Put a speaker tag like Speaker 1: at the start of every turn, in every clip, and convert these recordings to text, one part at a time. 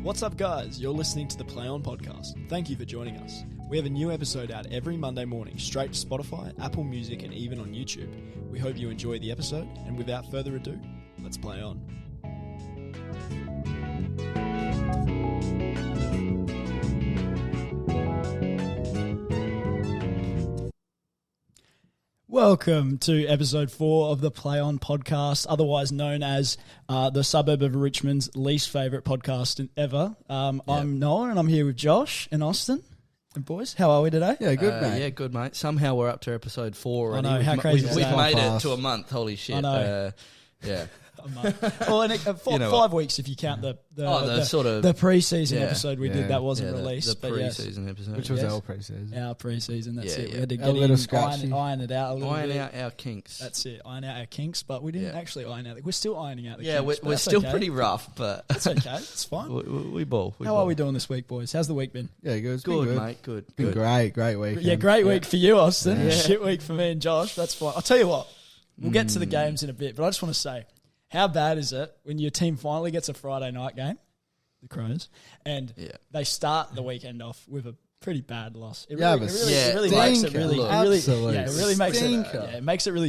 Speaker 1: What's up, guys? You're listening to the PlayOn podcast. Thank you for joining us. We have a new episode out every Monday morning, straight to Spotify, Apple Music, and even on YouTube. We hope you enjoy the episode, and without further ado, let's play on. Welcome to episode 4 of the PlayOn podcast, otherwise known as the suburb of Richmond's least favourite podcast ever. I'm Noah, and I'm here with Josh and Austin. And boys, how are we today?
Speaker 2: Yeah, good, mate.
Speaker 3: Yeah, good, mate. Somehow we're up to episode 4 already.
Speaker 1: I know, how crazy is
Speaker 3: We've
Speaker 1: that?
Speaker 3: made it to a month. Holy shit.
Speaker 1: I know.
Speaker 3: Yeah.
Speaker 1: Well, and 5 weeks if you count the pre-season episode we did that wasn't released.
Speaker 3: The pre-season episode.
Speaker 2: Which was our pre-season.
Speaker 1: Our pre-season, that's it.
Speaker 3: Yeah.
Speaker 1: We had to
Speaker 2: A little scratchy.
Speaker 1: iron it out a little bit.
Speaker 3: Iron out our kinks.
Speaker 1: That's it, iron out our kinks, but we didn't actually iron out. We're still ironing out the
Speaker 3: kinks.
Speaker 1: kinks.
Speaker 3: Yeah, we're still pretty rough, but...
Speaker 1: That's okay, it's fine.
Speaker 3: We ball.
Speaker 1: How are we doing this week, boys? How's the week been?
Speaker 2: Yeah, good.
Speaker 3: Good, mate, good.
Speaker 2: Been great week.
Speaker 1: Yeah, great week for you, Austin. Yeah. Shit week for me and Josh. That's fine. I'll tell you what, we'll get to the games in a bit, but I just want to say, how bad is it when your team finally gets a Friday night game, the Crows, and they start the weekend off with a pretty bad loss? It really makes it really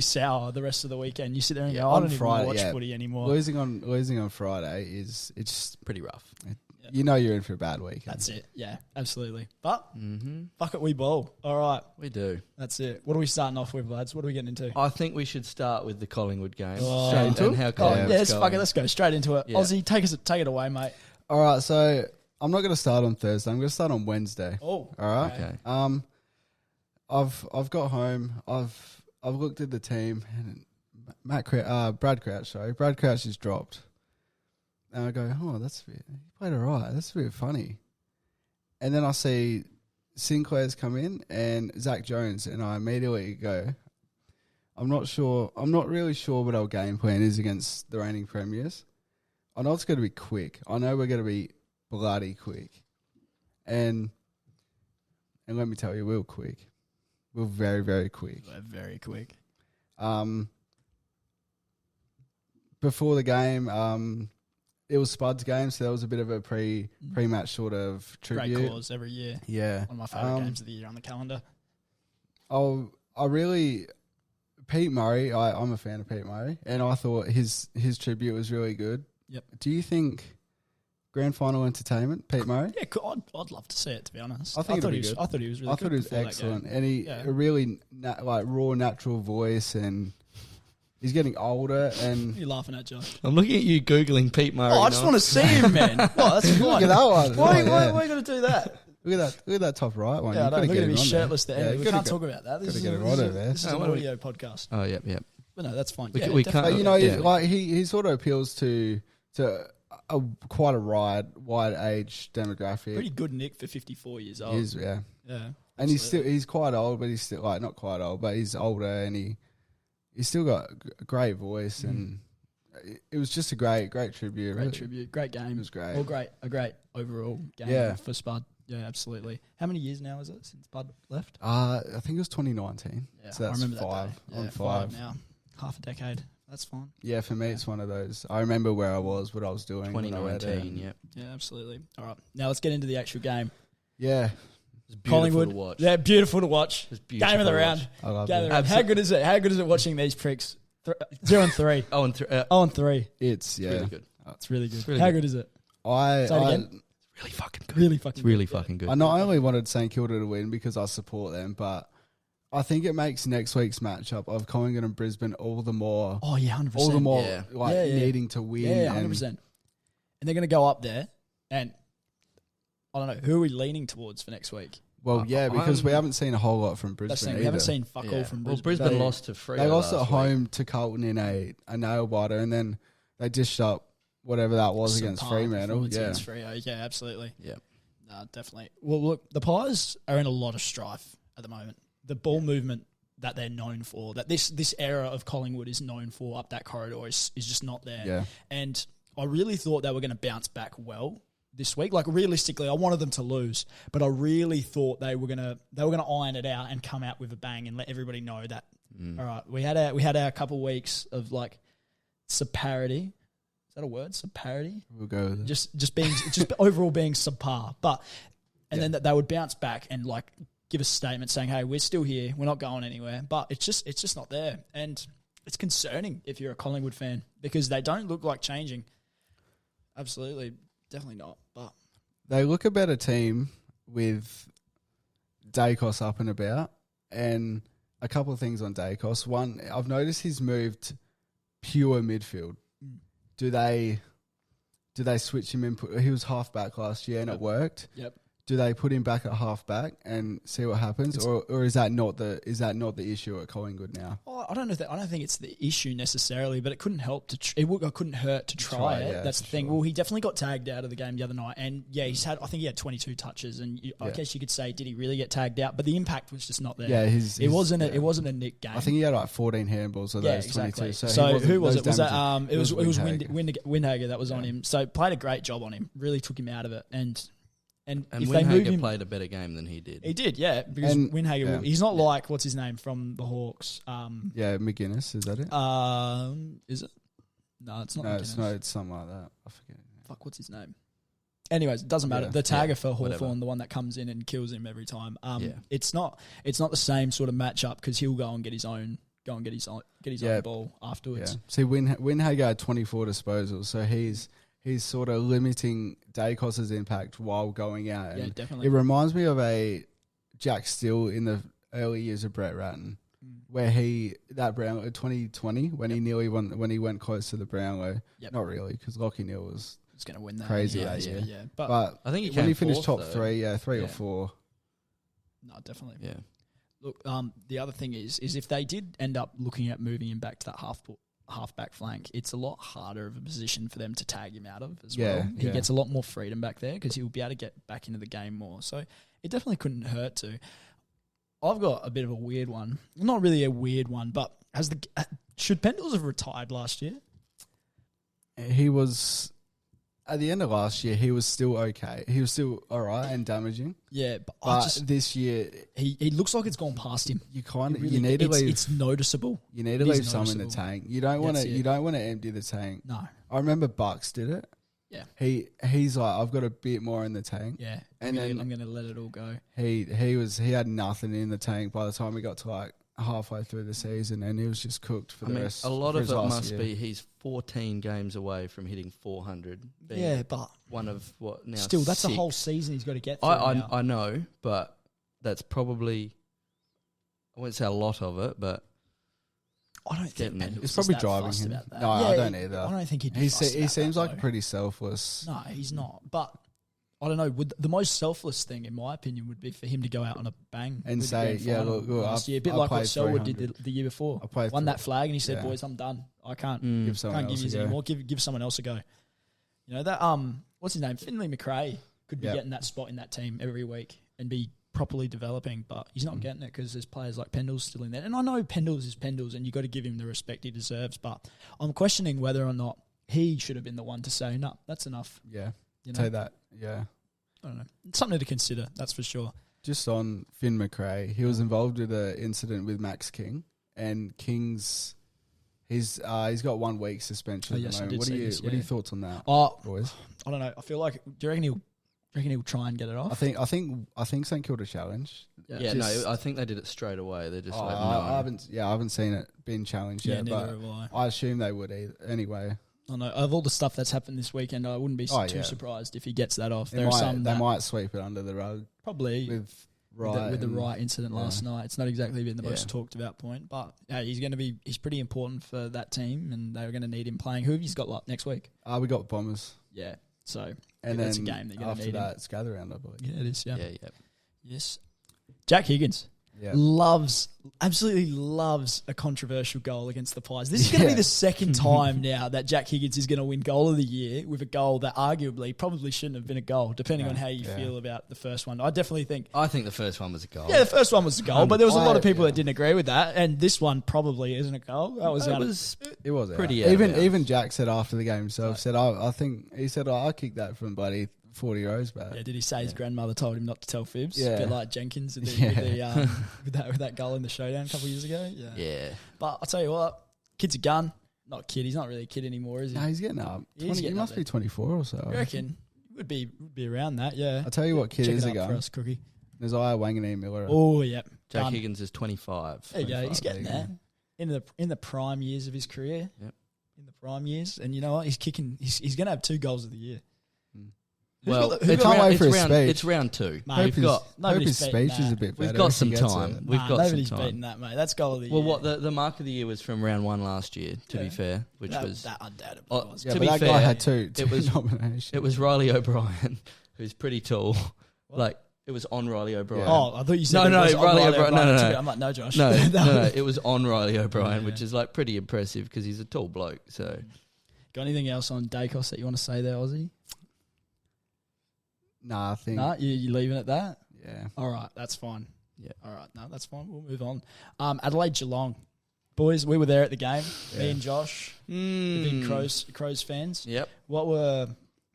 Speaker 1: sour the rest of the weekend. You sit there and go, I don't even watch footy anymore.
Speaker 2: Losing on Friday it's
Speaker 3: pretty rough.
Speaker 2: You know you're in for a bad week.
Speaker 1: That's it. Yeah, absolutely. But fuck it, we ball. All right,
Speaker 3: we do.
Speaker 1: That's it. What are we starting off with, lads? What are we getting into?
Speaker 3: I think we should start with the Collingwood game.
Speaker 2: Straight into it?
Speaker 3: How Collingwood's going.
Speaker 1: Fuck it. Let's go straight into it.
Speaker 3: Yeah.
Speaker 1: Aussie, take it away, mate.
Speaker 2: All right, so I'm not going to start on Thursday. I'm going to start on Wednesday.
Speaker 1: Oh,
Speaker 2: all right.
Speaker 3: Okay.
Speaker 2: I've got home. I've looked at the team, and Brad Crouch. Brad Crouch is dropped. And I go, he played all right. That's a bit funny. And then I see Sinclair's come in and Zach Jones, and I immediately go, I'm not really sure what our game plan is against the reigning premiers. I know it's going to be quick. I know we're going to be bloody quick. And let me tell you, we're quick. We're very, very quick.
Speaker 1: We're very quick.
Speaker 2: Before the game, it was Spud's game, so that was a bit of a pre-match sort of tribute.
Speaker 1: Great cause every year.
Speaker 2: Yeah.
Speaker 1: One of my favourite games of the year on the calendar.
Speaker 2: Pete Murray, I'm a fan of Pete Murray, and I thought his tribute was really good.
Speaker 1: Yep.
Speaker 2: Do you think grand final entertainment, Pete Murray?
Speaker 1: Yeah, I'd love to see it, to be honest.
Speaker 2: I thought he was
Speaker 1: really good.
Speaker 2: I thought he was excellent, and a really raw, natural voice, and he's getting older. And
Speaker 1: what are you laughing at, Josh?
Speaker 3: I'm looking at you Googling Pete Murray.
Speaker 1: I just want to see him, man. That's fine.
Speaker 2: Look at that one.
Speaker 1: Why are you going to do that?
Speaker 2: Look at that top right one.
Speaker 1: Yeah, look at him. He's shirtless there. We can't talk about that.
Speaker 2: This is an
Speaker 1: audio podcast.
Speaker 3: Oh, yep.
Speaker 1: But no, that's fine.
Speaker 3: We can't.
Speaker 2: He sort of appeals to quite a wide age demographic.
Speaker 1: Pretty good Nick for 54 years old.
Speaker 2: He is, yeah.
Speaker 1: Yeah.
Speaker 2: And he's quite old, but he's still not quite old, but he's older, and he's still got a great voice, and it was just a great tribute.
Speaker 1: Great game.
Speaker 2: It was great.
Speaker 1: A great overall game for Spud. Yeah, absolutely. How many years now is it since Spud left?
Speaker 2: I think it was 2019.
Speaker 1: Yeah,
Speaker 2: so that's
Speaker 1: I remember
Speaker 2: five.
Speaker 1: That day.
Speaker 2: Five
Speaker 1: now. Half a decade. That's fine.
Speaker 2: Yeah, for me it's one of those. I remember where I was, what I was doing.
Speaker 3: 2019, yeah.
Speaker 1: Yeah, absolutely. All right. Now let's get into the actual game.
Speaker 2: Yeah.
Speaker 3: It's beautiful
Speaker 1: Collingwood,
Speaker 3: to watch.
Speaker 1: Yeah, beautiful to watch. Game of the round.
Speaker 2: I love it.
Speaker 1: How good is it? How good is it watching these pricks? 0-3. 0-3.
Speaker 2: It's
Speaker 3: really good.
Speaker 1: It's really good. How good is it?
Speaker 3: Say it again. Really fucking good. Really fucking good.
Speaker 2: I not only wanted St Kilda to win because I support them, but I think it makes next week's matchup of Collingwood and Brisbane all the more.
Speaker 1: Oh yeah, 100%.
Speaker 2: All the more needing to win.
Speaker 1: Yeah, 100%. And they're going to go up there, and I don't know who are we leaning towards for next week.
Speaker 2: Well, because we haven't seen a whole lot from Brisbane.
Speaker 1: We haven't seen fuck all from Brisbane.
Speaker 3: Well, Brisbane lost to Freo.
Speaker 2: They lost at home to Carlton in a nail biter, and then they dished up whatever that was against Fremantle. Yeah,
Speaker 1: against Freo. Yeah, absolutely.
Speaker 3: Yeah,
Speaker 1: definitely. Well, look, the Pies are in a lot of strife at the moment. The ball movement that they're known for, that this era of Collingwood is known for up that corridor is just not there.
Speaker 2: Yeah.
Speaker 1: And I really thought they were going to bounce back well this week. Like realistically, I wanted them to lose, but I really thought they were gonna iron it out and come out with a bang and let everybody know that All right, we had our couple weeks of like subparity. Is that a word? Subparity.
Speaker 2: We'll go with it.
Speaker 1: Just overall being subpar, then they would bounce back and like give a statement saying, "Hey, we're still here. We're not going anywhere." But it's just not there, and it's concerning if you're a Collingwood fan because they don't look like changing. Absolutely, definitely not. But
Speaker 2: they look a better team with Dacos up and about, and a couple of things on Dacos. One, I've noticed he's moved pure midfield. Do they switch him in? He was halfback last year and it worked.
Speaker 1: Yep.
Speaker 2: Do they put him back at halfback and see what happens, or is that not the issue at Collingwood now?
Speaker 1: Oh, I don't know. I don't think it's the issue necessarily, but it couldn't help to. It couldn't hurt to try it.
Speaker 2: Yeah,
Speaker 1: that's the thing.
Speaker 2: Sure.
Speaker 1: Well, he definitely got tagged out of the game the other night, and yeah, I think he had 22 touches, and I guess you could say, did he really get tagged out? But the impact was just not there.
Speaker 2: Yeah,
Speaker 1: it wasn't a Nick game.
Speaker 2: I think he had like 14 handballs of those
Speaker 1: exactly.
Speaker 2: 22.
Speaker 1: So who was it? Was that it was
Speaker 2: Windhager.
Speaker 1: Windhager that was on him. So played a great job on him. Really took him out of it, and if they move him,
Speaker 3: played a better game than he did.
Speaker 1: He did, yeah. Because Windhager, he's not like what's his name from the Hawks.
Speaker 2: McGuinness, is that it?
Speaker 1: Is it? No, it's not.
Speaker 2: No,
Speaker 1: McGuinness.
Speaker 2: it's something like that. I forget.
Speaker 1: Fuck, what's his name? Anyways, it doesn't matter.
Speaker 2: Yeah.
Speaker 1: The tagger for
Speaker 2: whatever.
Speaker 1: Hawthorn, the one that comes in and kills him every time. It's not the same sort of matchup because he'll go and get his own ball afterwards.
Speaker 2: Yeah. See, Windhager had 24 disposals, so he's sort of limiting Dacos's impact while going out.
Speaker 1: Yeah,
Speaker 2: and
Speaker 1: definitely.
Speaker 2: It reminds me of a Jack Steele in the early years of Brett Ratton, where that Brownlow 2020 when he nearly won, when he went close to the Brownlow.
Speaker 1: Yep.
Speaker 2: Not really, because Lockie Neal was
Speaker 1: going to win that.
Speaker 2: crazy
Speaker 1: that
Speaker 2: year.
Speaker 1: Yeah.
Speaker 2: But
Speaker 3: I think
Speaker 2: when he finished top
Speaker 3: fourth,
Speaker 2: three, three or four.
Speaker 1: No, definitely.
Speaker 3: Yeah.
Speaker 1: Look, the other thing is if they did end up looking at moving him back to that half-back flank, it's a lot harder of a position for them to tag him out of as well. He gets a lot more freedom back there because he'll be able to get back into the game more. So it definitely couldn't hurt to. I've got a bit of a weird one. Not really a weird one, but should Pendles have retired last year?
Speaker 2: He was... At the end of last year, he was still okay. He was still all right and damaging.
Speaker 1: Yeah,
Speaker 2: but this year...
Speaker 1: He looks like it's gone past him.
Speaker 2: You need to leave...
Speaker 1: It's noticeable.
Speaker 2: You need to leave some in the tank. You don't want to empty the tank.
Speaker 1: No.
Speaker 2: I remember Bucks did it.
Speaker 1: Yeah.
Speaker 2: He's like, I've got a bit more in the tank.
Speaker 1: Yeah.
Speaker 2: And then
Speaker 1: I'm going to let it all go.
Speaker 2: He had nothing in the tank by the time we got to like halfway through the season, and he was just cooked for the rest.
Speaker 3: A lot of it must
Speaker 2: year.
Speaker 3: be he's 14 games away from hitting 400.
Speaker 1: Yeah, but
Speaker 3: one of what now?
Speaker 1: Still, that's
Speaker 3: 6.
Speaker 1: a whole season he's got to get through.
Speaker 3: I know, but that's probably, I wouldn't say a lot of it, but
Speaker 1: I don't think
Speaker 2: it's probably driving him. No, I don't either.
Speaker 1: I don't think he'd be
Speaker 2: he
Speaker 1: fussed about
Speaker 2: seems
Speaker 1: that,
Speaker 2: like
Speaker 1: though.
Speaker 2: pretty selfless.
Speaker 1: No, he's not. But I don't know. The most selfless thing, in my opinion, would be for him to go out on a bang
Speaker 2: And say, look,
Speaker 1: last year, a bit like what Selwood did the year before. Won that flag, and he said, "Boys, I'm done. I can't
Speaker 2: give someone
Speaker 1: give
Speaker 2: else
Speaker 1: you anymore. Give someone else a go." You know that what's his name? Finley McRae could be getting that spot in that team every week and be properly developing, but he's not getting it because there's players like Pendles still in there. And I know Pendles is Pendles, and you got to give him the respect he deserves. But I'm questioning whether or not he should have been the one to say, "No, that's enough."
Speaker 2: Yeah,
Speaker 1: say
Speaker 2: that. Yeah.
Speaker 1: I don't know. It's something to consider, that's for sure.
Speaker 2: Just on Finn McRae, he was involved with an incident with Max King, and King's he's got 1 week suspension at the moment. What are your thoughts on that, boys?
Speaker 1: I don't know. I feel like, do you reckon he'll try and get it off?
Speaker 2: I think St Kilda challenge.
Speaker 3: Yeah, no, I think they did it straight away. They're just like, no.
Speaker 2: I haven't seen it being challenged yet, but I assume they would anyway.
Speaker 1: I know. Of all the stuff that's happened this weekend, I wouldn't be too surprised if he gets that off.
Speaker 2: They might sweep it under the rug.
Speaker 1: Probably.
Speaker 2: With
Speaker 1: the right incident last night. It's not exactly been the most talked about point, but he's pretty important for that team, and they're going to need him playing. Who have you got next week?
Speaker 2: We got Bombers.
Speaker 1: Yeah. So
Speaker 2: and
Speaker 1: that's
Speaker 2: then
Speaker 1: a game they're going to need
Speaker 2: after that, it's Gather Round, I believe.
Speaker 1: Yeah, it is, yeah.
Speaker 3: Yeah.
Speaker 1: Yes. Jack Higgins.
Speaker 2: Yeah.
Speaker 1: Absolutely loves a controversial goal against the Pies. This is going to be the second time now that Jack Higgins is going to win goal of the year with a goal that arguably probably shouldn't have been a goal, depending on how you feel about the first one. I think
Speaker 3: the first one was a goal.
Speaker 1: Yeah, the first one was a goal, but there was a lot of people that didn't agree with that, and this one probably isn't a goal.
Speaker 2: It was
Speaker 3: pretty
Speaker 2: even Jack said after the game himself, I kicked that from bloody 40 rows back.
Speaker 1: Yeah, did he say his grandmother told him not to tell fibs?
Speaker 2: Yeah.
Speaker 1: A bit like Jenkins with, with that goal in the showdown a couple of years ago.
Speaker 3: Yeah.
Speaker 1: But I'll tell you what, kid's a gun. Not a kid. He's not really a kid anymore, is he?
Speaker 2: No, he's getting up.
Speaker 1: He
Speaker 2: Must be 24 or so.
Speaker 1: I reckon would be around that. Yeah.
Speaker 2: I'll tell you what kid
Speaker 1: Check
Speaker 2: is
Speaker 1: it
Speaker 2: a
Speaker 1: up
Speaker 2: gun.
Speaker 1: for us, Cookie.
Speaker 2: There's Wanganeen Miller.
Speaker 1: Oh, yep.
Speaker 3: Jack
Speaker 1: Done.
Speaker 3: Higgins is 25.
Speaker 1: There you go. He's
Speaker 2: 25,
Speaker 1: getting
Speaker 2: there you
Speaker 1: there. In the prime years of his career.
Speaker 3: Yep.
Speaker 1: In the prime years. And you know what? He's kicking. He's going to have 2 goals of the year.
Speaker 3: Well,
Speaker 2: They can't wait for his speech.
Speaker 3: It's round 2.
Speaker 1: Mate,
Speaker 2: Hope his speech is a bit better.
Speaker 3: We've got
Speaker 2: if he
Speaker 3: some
Speaker 2: gets
Speaker 3: time.
Speaker 2: it.
Speaker 3: We've got some
Speaker 1: nobody's
Speaker 3: time.
Speaker 1: beaten that, mate. That's goal of the year.
Speaker 3: Well, what the mark of the year was from round 1 last year, to be fair, which was
Speaker 1: that undoubtedly
Speaker 3: Oh,
Speaker 1: was.
Speaker 2: Yeah,
Speaker 3: To
Speaker 2: but
Speaker 3: be
Speaker 2: that
Speaker 3: fair,
Speaker 2: guy had two
Speaker 3: it was-
Speaker 2: nominations.
Speaker 3: it was Riley O'Brien, who's pretty tall.
Speaker 1: What?
Speaker 3: Like it was on Riley O'Brien.
Speaker 2: Yeah.
Speaker 1: Oh, I thought you said
Speaker 3: No,
Speaker 1: it was
Speaker 3: no,
Speaker 1: on
Speaker 3: Riley
Speaker 1: Riley
Speaker 3: O'Brien. No,
Speaker 1: O'Brien
Speaker 3: no,
Speaker 1: too.
Speaker 3: no.
Speaker 1: I'm like, no, Josh.
Speaker 3: No,
Speaker 1: That
Speaker 3: no,
Speaker 1: was-
Speaker 3: it was on Riley O'Brien,
Speaker 1: Yeah.
Speaker 3: which is like pretty impressive because he's a tall bloke. So
Speaker 1: Got anything else on Dacos that you want to say there, Aussie?
Speaker 2: Nah, I think.
Speaker 1: No, you leaving it that?
Speaker 2: Yeah.
Speaker 1: All right, that's fine.
Speaker 3: Yeah.
Speaker 1: All right, no, that's fine. We'll move on. Adelaide Geelong. Boys, we were there at the game. Me
Speaker 2: Yeah.
Speaker 1: and Josh, big Crows fans.
Speaker 3: Yep.
Speaker 1: What were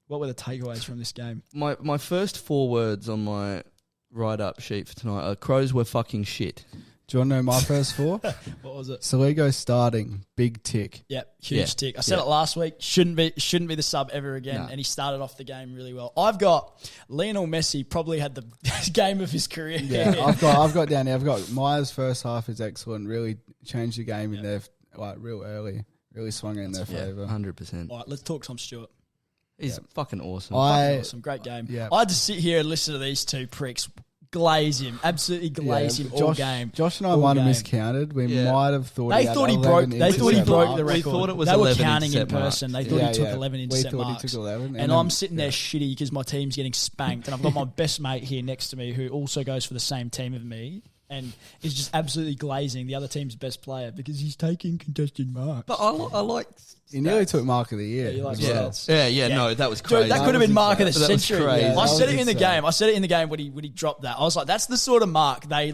Speaker 1: the takeaways from this game?
Speaker 3: My first 4 words on my write-up sheet for tonight are Crows were fucking shit.
Speaker 2: Do you want to know my first 4?
Speaker 1: What was it?
Speaker 2: Saligo starting, big tick.
Speaker 1: Yep, huge
Speaker 3: Yeah.
Speaker 1: tick. I said
Speaker 3: Yeah.
Speaker 1: it last week. Shouldn't be the sub ever again.
Speaker 3: No.
Speaker 1: And he started off the game really well. I've got Lionel Messi probably had the best game of his career.
Speaker 2: Yeah, I've got down there. I've got Myers' first half is excellent. Really changed the game in there, like real early. Really swung it in their
Speaker 3: Yeah,
Speaker 2: favour.
Speaker 3: 100%.
Speaker 1: All right, let's talk Tom Stewart.
Speaker 3: He's fucking awesome.
Speaker 1: Fucking awesome, great game.
Speaker 2: Yeah.
Speaker 1: I had to sit here and listen to these 2 pricks glaze him, absolutely glaze him all game.
Speaker 2: Josh and I
Speaker 1: All
Speaker 2: might have
Speaker 1: game.
Speaker 2: miscounted. We
Speaker 3: Yeah.
Speaker 2: might have thought
Speaker 1: They
Speaker 2: had
Speaker 1: thought he
Speaker 2: 11
Speaker 1: broke. They thought he
Speaker 2: intercept
Speaker 1: broke
Speaker 2: marks.
Speaker 1: the
Speaker 3: We
Speaker 1: record.
Speaker 3: thought it was
Speaker 1: they were
Speaker 3: 11
Speaker 1: counting in
Speaker 3: intercept marks.
Speaker 1: person. They thought he took 11
Speaker 2: We
Speaker 1: intercept
Speaker 2: thought
Speaker 1: marks.
Speaker 2: he took 11.
Speaker 1: And I'm sitting there shitty because my team's getting spanked, and I've got my best mate here next to me who also goes for the same team of me, and is just absolutely glazing the other team's best player because he's taking contested marks.
Speaker 3: But I like.
Speaker 2: He nearly took mark of the year.
Speaker 1: Yeah, you like
Speaker 2: as well.
Speaker 1: stats.
Speaker 3: Yeah, no, that was crazy.
Speaker 1: Dude, that could have been mark of the
Speaker 3: That was
Speaker 1: century.
Speaker 3: crazy.
Speaker 1: I
Speaker 2: That
Speaker 1: said
Speaker 2: was
Speaker 1: it in the
Speaker 2: insane.
Speaker 1: game. I said it in the game when he dropped that. I was like, that's the sort of mark they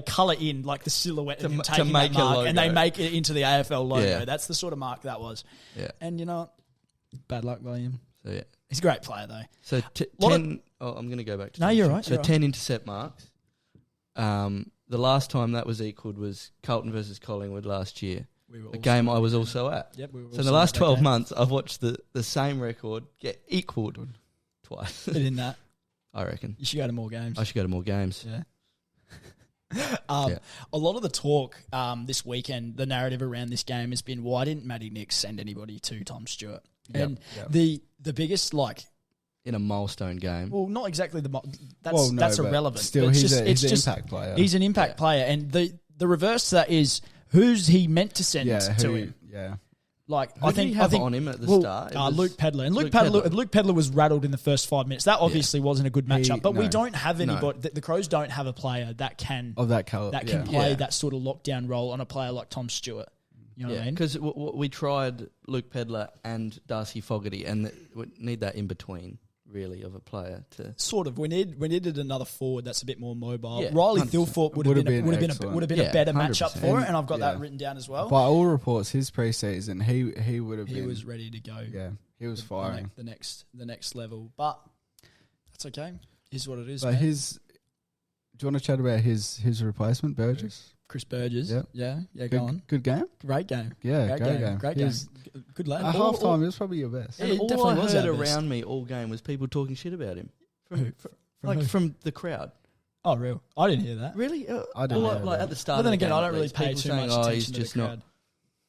Speaker 1: colour in like the silhouette of him
Speaker 3: To
Speaker 1: taking
Speaker 3: make
Speaker 1: that
Speaker 3: a
Speaker 1: mark, and they
Speaker 3: logo.
Speaker 1: make it into the AFL logo.
Speaker 3: Yeah.
Speaker 1: That's the sort of mark that was.
Speaker 3: Yeah.
Speaker 1: And you know what? Bad luck by him.
Speaker 3: So yeah.
Speaker 1: He's a great player though.
Speaker 3: So
Speaker 1: Lot of-
Speaker 3: 10. I'm going to go back to.
Speaker 1: No,
Speaker 3: 10.
Speaker 1: you're right,
Speaker 3: So
Speaker 1: you're right.
Speaker 3: 10 intercept marks. The last time that was equalled was Carlton versus Collingwood last year.
Speaker 1: We were
Speaker 3: A
Speaker 1: also
Speaker 3: game I
Speaker 1: at
Speaker 3: was
Speaker 1: that
Speaker 3: also
Speaker 1: game.
Speaker 3: at.
Speaker 1: Yep, we were
Speaker 3: So in
Speaker 1: also
Speaker 3: the last
Speaker 1: at that
Speaker 3: 12
Speaker 1: game.
Speaker 3: months, I've watched the same record get equalled twice.
Speaker 1: But in that,
Speaker 3: I reckon.
Speaker 1: you should go to more games.
Speaker 3: I should go to more games.
Speaker 1: Yeah.
Speaker 3: Yeah.
Speaker 1: A lot of the talk this weekend, the narrative around this game has been, why didn't Matty Nix send anybody to Tom Stewart?
Speaker 3: Yep.
Speaker 1: And
Speaker 2: Yep.
Speaker 1: the biggest
Speaker 3: In a milestone game.
Speaker 1: well, not exactly that's
Speaker 2: Well, no,
Speaker 1: that's
Speaker 2: but
Speaker 1: irrelevant.
Speaker 2: Still,
Speaker 1: But it's
Speaker 2: he's
Speaker 1: just,
Speaker 2: an
Speaker 1: it's
Speaker 2: impact player.
Speaker 1: He's an impact player, and the reverse to that is who's he meant to send to him?
Speaker 2: Yeah.
Speaker 1: Like
Speaker 3: Who did he have on him at the start? It was
Speaker 1: Luke Pedler, and
Speaker 3: Luke Pedler.
Speaker 1: Luke Pedler was rattled in the first 5 minutes. That obviously wasn't a good matchup, but we
Speaker 2: no.
Speaker 1: don't have
Speaker 3: No.
Speaker 1: anybody. The Crows don't have a player that can
Speaker 2: Of that caliber.
Speaker 1: play
Speaker 3: Yeah.
Speaker 1: that sort of lockdown role on a player like Tom Stewart. You know what I mean?
Speaker 3: Because we tried Luke Pedler and Darcy Fogarty, and we need that in between, really, of a player to.
Speaker 1: Sort of. We needed another forward that's a bit more mobile.
Speaker 3: Yeah,
Speaker 1: Riley
Speaker 3: 100%.
Speaker 1: Thilthorpe would have been
Speaker 2: excellent.
Speaker 1: a better
Speaker 3: 100%.
Speaker 1: matchup for it, and I've got
Speaker 2: Yeah.
Speaker 1: that written down as well.
Speaker 2: By all reports, his preseason, he would have
Speaker 1: He
Speaker 2: been.
Speaker 1: was ready to go.
Speaker 2: Yeah, he was firing.
Speaker 1: the next level, but that's okay. Is what it is.
Speaker 2: But
Speaker 1: Man.
Speaker 2: do you want to chat about his replacement, Burgess?
Speaker 1: Chris Burgess.
Speaker 2: Yep.
Speaker 1: Yeah.
Speaker 2: Good,
Speaker 1: Go on.
Speaker 2: good game.
Speaker 1: Great game.
Speaker 2: Yeah, great game.
Speaker 1: Great
Speaker 2: He
Speaker 1: game.
Speaker 2: was-
Speaker 1: Good lad.
Speaker 2: At half time, it was probably your best.
Speaker 1: Yeah,
Speaker 3: And
Speaker 1: it
Speaker 3: all
Speaker 1: definitely
Speaker 3: I
Speaker 1: was
Speaker 3: heard
Speaker 1: our best.
Speaker 3: around me all game was people talking shit about him.
Speaker 1: From who?
Speaker 3: From the crowd.
Speaker 1: Oh, real? I didn't hear that.
Speaker 3: Really?
Speaker 2: I didn't
Speaker 3: All
Speaker 2: hear
Speaker 3: like
Speaker 2: that.
Speaker 3: at the start.
Speaker 1: But then
Speaker 3: of the
Speaker 1: again,
Speaker 3: game,
Speaker 1: I
Speaker 3: at
Speaker 1: don't really
Speaker 3: least,
Speaker 1: pay
Speaker 3: people
Speaker 1: too
Speaker 3: saying,
Speaker 1: much
Speaker 3: "Oh,
Speaker 1: attention
Speaker 3: he's
Speaker 1: to the
Speaker 3: just
Speaker 1: crowd.
Speaker 3: not."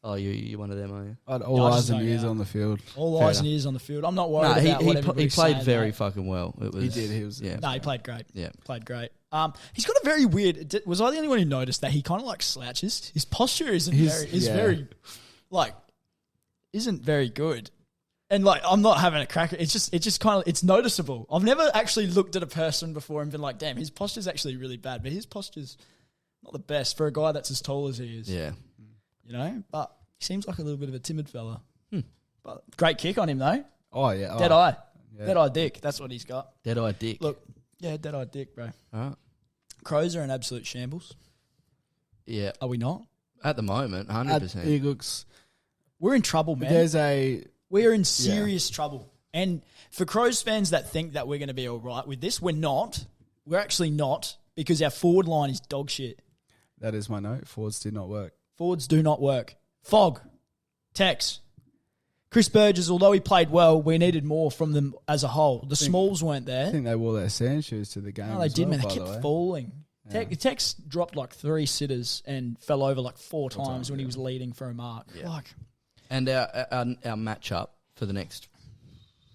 Speaker 3: Oh, you're one of them, are you?
Speaker 2: All
Speaker 1: I
Speaker 2: eyes
Speaker 1: just
Speaker 2: and
Speaker 1: don't
Speaker 2: ears
Speaker 1: know.
Speaker 2: on the field.
Speaker 1: All
Speaker 2: Fair
Speaker 1: eyes and
Speaker 2: enough.
Speaker 1: ears on the field. I'm not worried
Speaker 3: No,
Speaker 1: about what
Speaker 3: he
Speaker 1: everybody's
Speaker 3: played
Speaker 1: saying,
Speaker 3: very
Speaker 1: mate.
Speaker 3: fucking well. It was.
Speaker 2: He did. He was.
Speaker 3: Yeah.
Speaker 1: No, he played great.
Speaker 3: Yeah.
Speaker 1: Played great. He's got a very weird. Was I the only one who noticed that he kind of like slouches? His posture isn't isn't very good. And like, I'm not having a crack. It's just kind of, it's noticeable. I've never actually looked at a person before and been like, damn, his posture's actually really bad. But his posture's not the best for a guy that's as tall as he is.
Speaker 3: Yeah.
Speaker 1: You know, but he seems like a little bit of a timid fella. But great kick on him though.
Speaker 2: Oh yeah.
Speaker 1: Dead eye.
Speaker 2: Yeah.
Speaker 1: Dead eye dick. That's what he's got.
Speaker 3: Dead eye dick.
Speaker 1: Look, yeah, dead eye dick, bro.
Speaker 3: All right.
Speaker 1: Crows are in absolute shambles.
Speaker 3: Yeah.
Speaker 1: Are we not?
Speaker 3: At the moment, 100%.
Speaker 2: He looks.
Speaker 1: We're in trouble, man.
Speaker 2: There's a.
Speaker 1: We're in serious trouble. And for Crows fans that think that we're going to be all right with this, we're not. We're actually not, because our forward line is dog shit.
Speaker 2: That is my note. Forwards did not work.
Speaker 1: Forwards do not work. Fog. Tex. Chris Burgess, although he played well, we needed more from them as a whole. The smalls weren't there.
Speaker 2: I think they wore their sand shoes to the game.
Speaker 1: No, they
Speaker 2: as
Speaker 1: did,
Speaker 2: well,
Speaker 1: man. They
Speaker 2: by
Speaker 1: kept
Speaker 2: the way.
Speaker 1: falling.
Speaker 2: Yeah.
Speaker 1: Tex dropped like 3 sitters and fell over like 4 times
Speaker 2: times,
Speaker 1: when he
Speaker 2: yeah.
Speaker 1: was leading for a mark.
Speaker 3: Yeah.
Speaker 1: Like,
Speaker 3: And our matchup for the next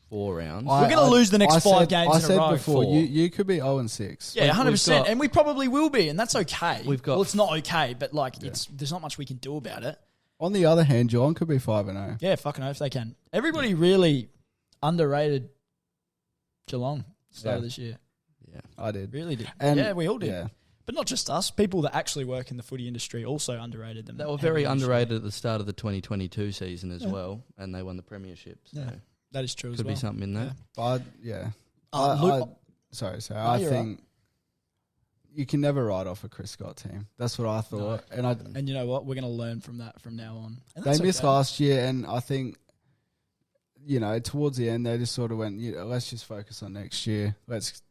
Speaker 3: 4 rounds.
Speaker 1: We're gonna lose the next 5 games in a row.
Speaker 2: I said before,
Speaker 3: 4.
Speaker 2: you could be 0-6.
Speaker 1: yeah, 100%.
Speaker 3: got-
Speaker 1: And we probably will be, and that's okay.
Speaker 3: We've got-
Speaker 1: well, it's not okay, but like there's not much we can do about it.
Speaker 2: On the other hand, Geelong could be 5-0.
Speaker 1: Yeah, fucking hope they can. Everybody really underrated Geelong start of this year.
Speaker 3: Yeah.
Speaker 2: I did.
Speaker 1: Really did.
Speaker 2: And-
Speaker 1: yeah, we all did.
Speaker 2: Yeah.
Speaker 1: But not just us. People that actually work in the footy industry also underrated them.
Speaker 3: They were very
Speaker 1: heavily this year.
Speaker 3: underrated at the start of the 2022 season as well, and they won the premiership. So
Speaker 1: Yeah. That is true as
Speaker 3: could
Speaker 1: well.
Speaker 3: be something in there.
Speaker 2: But yeah.
Speaker 1: Luke-
Speaker 2: Sorry.
Speaker 1: No,
Speaker 2: I
Speaker 1: you're
Speaker 2: think you can never write off a Chris Scott team. That's what I thought. And
Speaker 1: And you know what? We're going to learn from that from now on. And
Speaker 2: they
Speaker 1: that's
Speaker 2: missed
Speaker 1: okay.
Speaker 2: last year, and I think, towards the end, they just sort of went, let's just focus on next year. Let's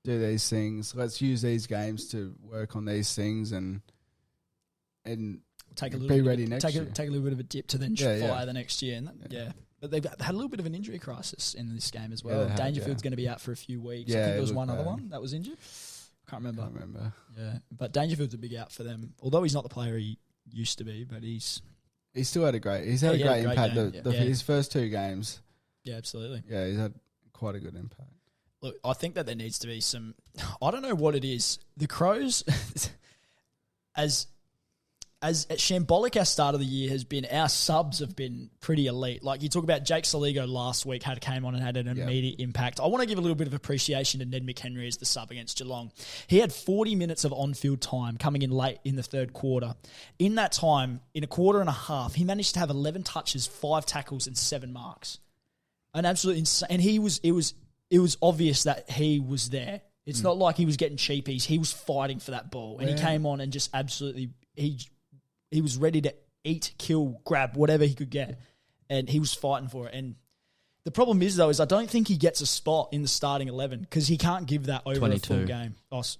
Speaker 2: do these things. Let's use these games to work on these things and
Speaker 1: Take a
Speaker 2: be
Speaker 1: little bit
Speaker 2: ready
Speaker 1: of,
Speaker 2: next
Speaker 1: take
Speaker 2: year.
Speaker 1: A little bit of a dip to then
Speaker 2: Yeah,
Speaker 1: fire
Speaker 2: yeah.
Speaker 1: the next year. And But they've had a little bit of an injury crisis in this game as
Speaker 2: Yeah,
Speaker 1: well.
Speaker 2: they have,
Speaker 1: Dangerfield's
Speaker 2: yeah.
Speaker 1: going to be out for a few weeks.
Speaker 2: Yeah,
Speaker 1: I think
Speaker 2: it
Speaker 1: there was
Speaker 2: looked
Speaker 1: one other
Speaker 2: bad.
Speaker 1: one that was injured. Can't remember.
Speaker 2: Can't remember.
Speaker 1: Yeah, but Dangerfield's a big out for them. Although he's not the player he used to be, but he's
Speaker 2: He still had a great. He's had
Speaker 1: Yeah,
Speaker 2: a
Speaker 1: he
Speaker 2: great
Speaker 1: had a great
Speaker 2: impact.
Speaker 1: game. Yeah.
Speaker 2: His first 2 games.
Speaker 1: yeah, absolutely.
Speaker 2: Yeah, he's had quite a good impact.
Speaker 1: Look, I think that there needs to be some. I don't know what it is. The Crows, as shambolic our start of the year has been, our subs have been pretty elite. Like you talk about Jake Saligo last week, came on and had an immediate impact. I want to give a little bit of appreciation to Ned McHenry as the sub against Geelong. He had 40 minutes of on-field time coming in late in the third quarter. In that time, in a quarter and a half, he managed to have 11 touches, 5 tackles, and 7 marks. An absolute insane. And it was obvious that he was there. It's not like he was getting cheapies. He was fighting for that ball, and he came on and just absolutely he was ready to eat, kill, grab whatever he could get, and he was fighting for it. And the problem is, though, I don't think he gets a spot in the starting 11 because he can't give that over
Speaker 3: 22.
Speaker 1: a full game. I've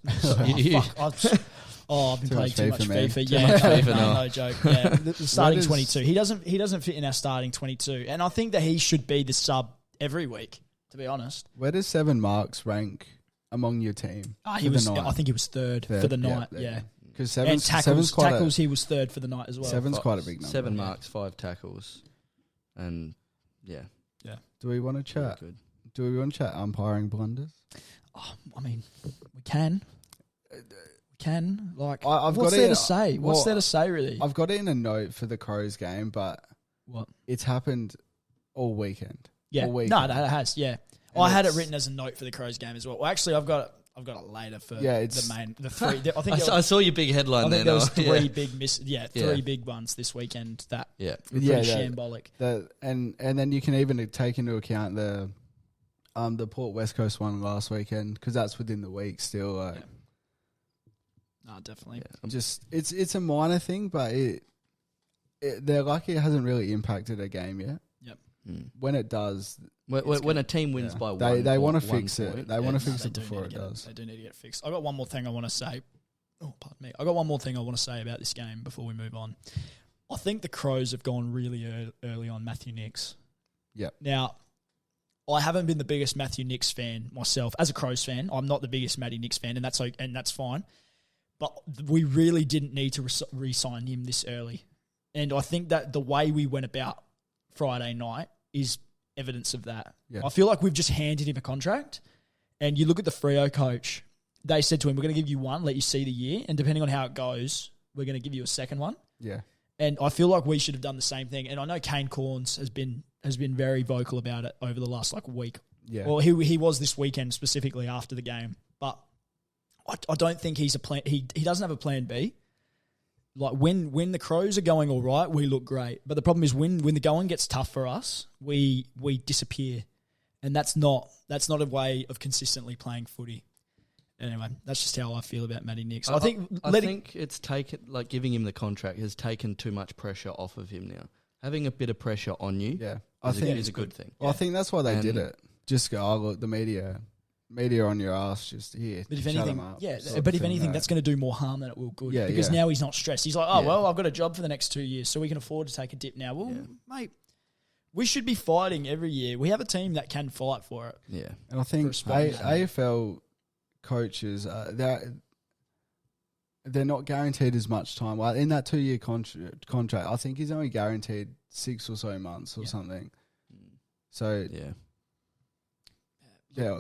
Speaker 1: been playing too much
Speaker 2: man.
Speaker 1: FIFA.
Speaker 3: Too
Speaker 1: Yeah,
Speaker 3: much FIFA
Speaker 1: no,
Speaker 3: now.
Speaker 1: no joke. Yeah, the starting
Speaker 2: does-
Speaker 1: 22. He doesn't fit in our starting 22, and I think that he should be the sub every week. To be honest,
Speaker 2: Where does 7 marks rank among your team?
Speaker 1: he
Speaker 2: for
Speaker 1: was.
Speaker 2: the night?
Speaker 1: I think he was third for the night. Yeah,
Speaker 2: Because
Speaker 1: and
Speaker 2: seven's
Speaker 1: tackles. He was third for the night as well.
Speaker 2: seven's quite a big number.
Speaker 3: 7 marks, 5 tackles, and yeah,
Speaker 2: Do we want to chat?
Speaker 3: good.
Speaker 2: Do we want to chat umpiring blunders?
Speaker 1: Oh, I mean, we can. We can. Like,
Speaker 2: I've
Speaker 1: what's
Speaker 2: got
Speaker 1: there
Speaker 2: it-
Speaker 1: to say? What's
Speaker 2: well,
Speaker 1: there to say, really?
Speaker 2: I've got it in a note for the Crows game, but
Speaker 1: What?
Speaker 2: it's happened all weekend.
Speaker 1: Yeah.
Speaker 2: all
Speaker 1: No,
Speaker 2: weekend.
Speaker 1: it has. Yeah.
Speaker 2: And
Speaker 1: I had it
Speaker 2: it's-
Speaker 1: written as a note for the Crows game as well. Well, actually, I've got it later for
Speaker 2: Yeah, it's-
Speaker 1: the 3. I think
Speaker 3: I saw your big headline
Speaker 1: I
Speaker 3: there.
Speaker 1: think there was
Speaker 3: Noah.
Speaker 1: 3 big three big ones this weekend that
Speaker 3: Yeah.
Speaker 1: were
Speaker 2: Yeah,
Speaker 1: pretty
Speaker 2: yeah.
Speaker 1: shambolic.
Speaker 2: And then you can even take into account the Port West Coast one last weekend because that's within the week still. Like,
Speaker 1: Yeah. No, definitely.
Speaker 3: Yeah.
Speaker 2: Just it's a minor thing, but they're lucky it hasn't really impacted a game yet.
Speaker 3: Mm.
Speaker 2: When it does,
Speaker 3: When a team wins by one,
Speaker 2: they want to
Speaker 3: one
Speaker 2: fix it.
Speaker 3: point,
Speaker 2: They want to
Speaker 3: it's-
Speaker 2: fix it
Speaker 1: do
Speaker 2: before
Speaker 1: need
Speaker 2: it
Speaker 1: to get
Speaker 2: does.
Speaker 1: They do need to get fixed. I got one more thing I want to say. Oh, pardon me. I got one more thing I want to say about this game before we move on. I think the Crows have gone really early on Matthew Nicks.
Speaker 2: Yep.
Speaker 1: Now, I haven't been the biggest Matthew Nicks fan myself. As a Crows fan, I'm not the biggest Matty Nicks fan, and that's fine. But we really didn't need to re-sign him this early. And I think that the way we went about Friday night is evidence of that.
Speaker 2: Yeah.
Speaker 1: I feel like we've just handed him a contract, and you look at the Freo coach, they said to him, we're going to give you one, let you see the year, and depending on how it goes, we're going to give you a second one.
Speaker 2: Yeah.
Speaker 1: And I feel like we should have done the same thing. And I know Kane Corns has been very vocal about it over the last week.
Speaker 2: Yeah.
Speaker 1: Well, he was this weekend specifically after the game, but I don't think he's a plan. He doesn't have a plan B. Like when the Crows are going all right, we look great. But the problem is when the going gets tough for us, we disappear, and that's not a way of consistently playing footy. Anyway, that's just how I feel about Matty Nicks. I think
Speaker 3: it's taken, like, giving him the contract has taken too much pressure off of him now. Having a bit of pressure on you,
Speaker 2: Yeah. I think
Speaker 3: is a good thing.
Speaker 2: Well, I think that's why they did
Speaker 3: And-
Speaker 2: it. Just go, oh, look, the media on your ass, just here.
Speaker 1: But if
Speaker 2: shut
Speaker 1: anything,
Speaker 2: them up,
Speaker 1: yeah.
Speaker 2: sort
Speaker 1: But
Speaker 2: of
Speaker 1: if
Speaker 2: thing,
Speaker 1: anything,
Speaker 2: no.
Speaker 1: that's going to do more harm than it will good.
Speaker 2: Yeah,
Speaker 1: because
Speaker 2: yeah.
Speaker 1: now he's not stressed. He's like, oh
Speaker 3: Yeah.
Speaker 1: well, I've got a job for the next 2 years, so we can afford to take a dip now. Well,
Speaker 3: Yeah.
Speaker 1: mate, we should be fighting every year. We have a team that can fight for it.
Speaker 3: Yeah.
Speaker 2: And I think
Speaker 1: for a spot.
Speaker 2: AFL coaches, they're not guaranteed as much time. Like in that 2 year contract, I think he's only guaranteed 6 or so months or something. So
Speaker 3: Yeah.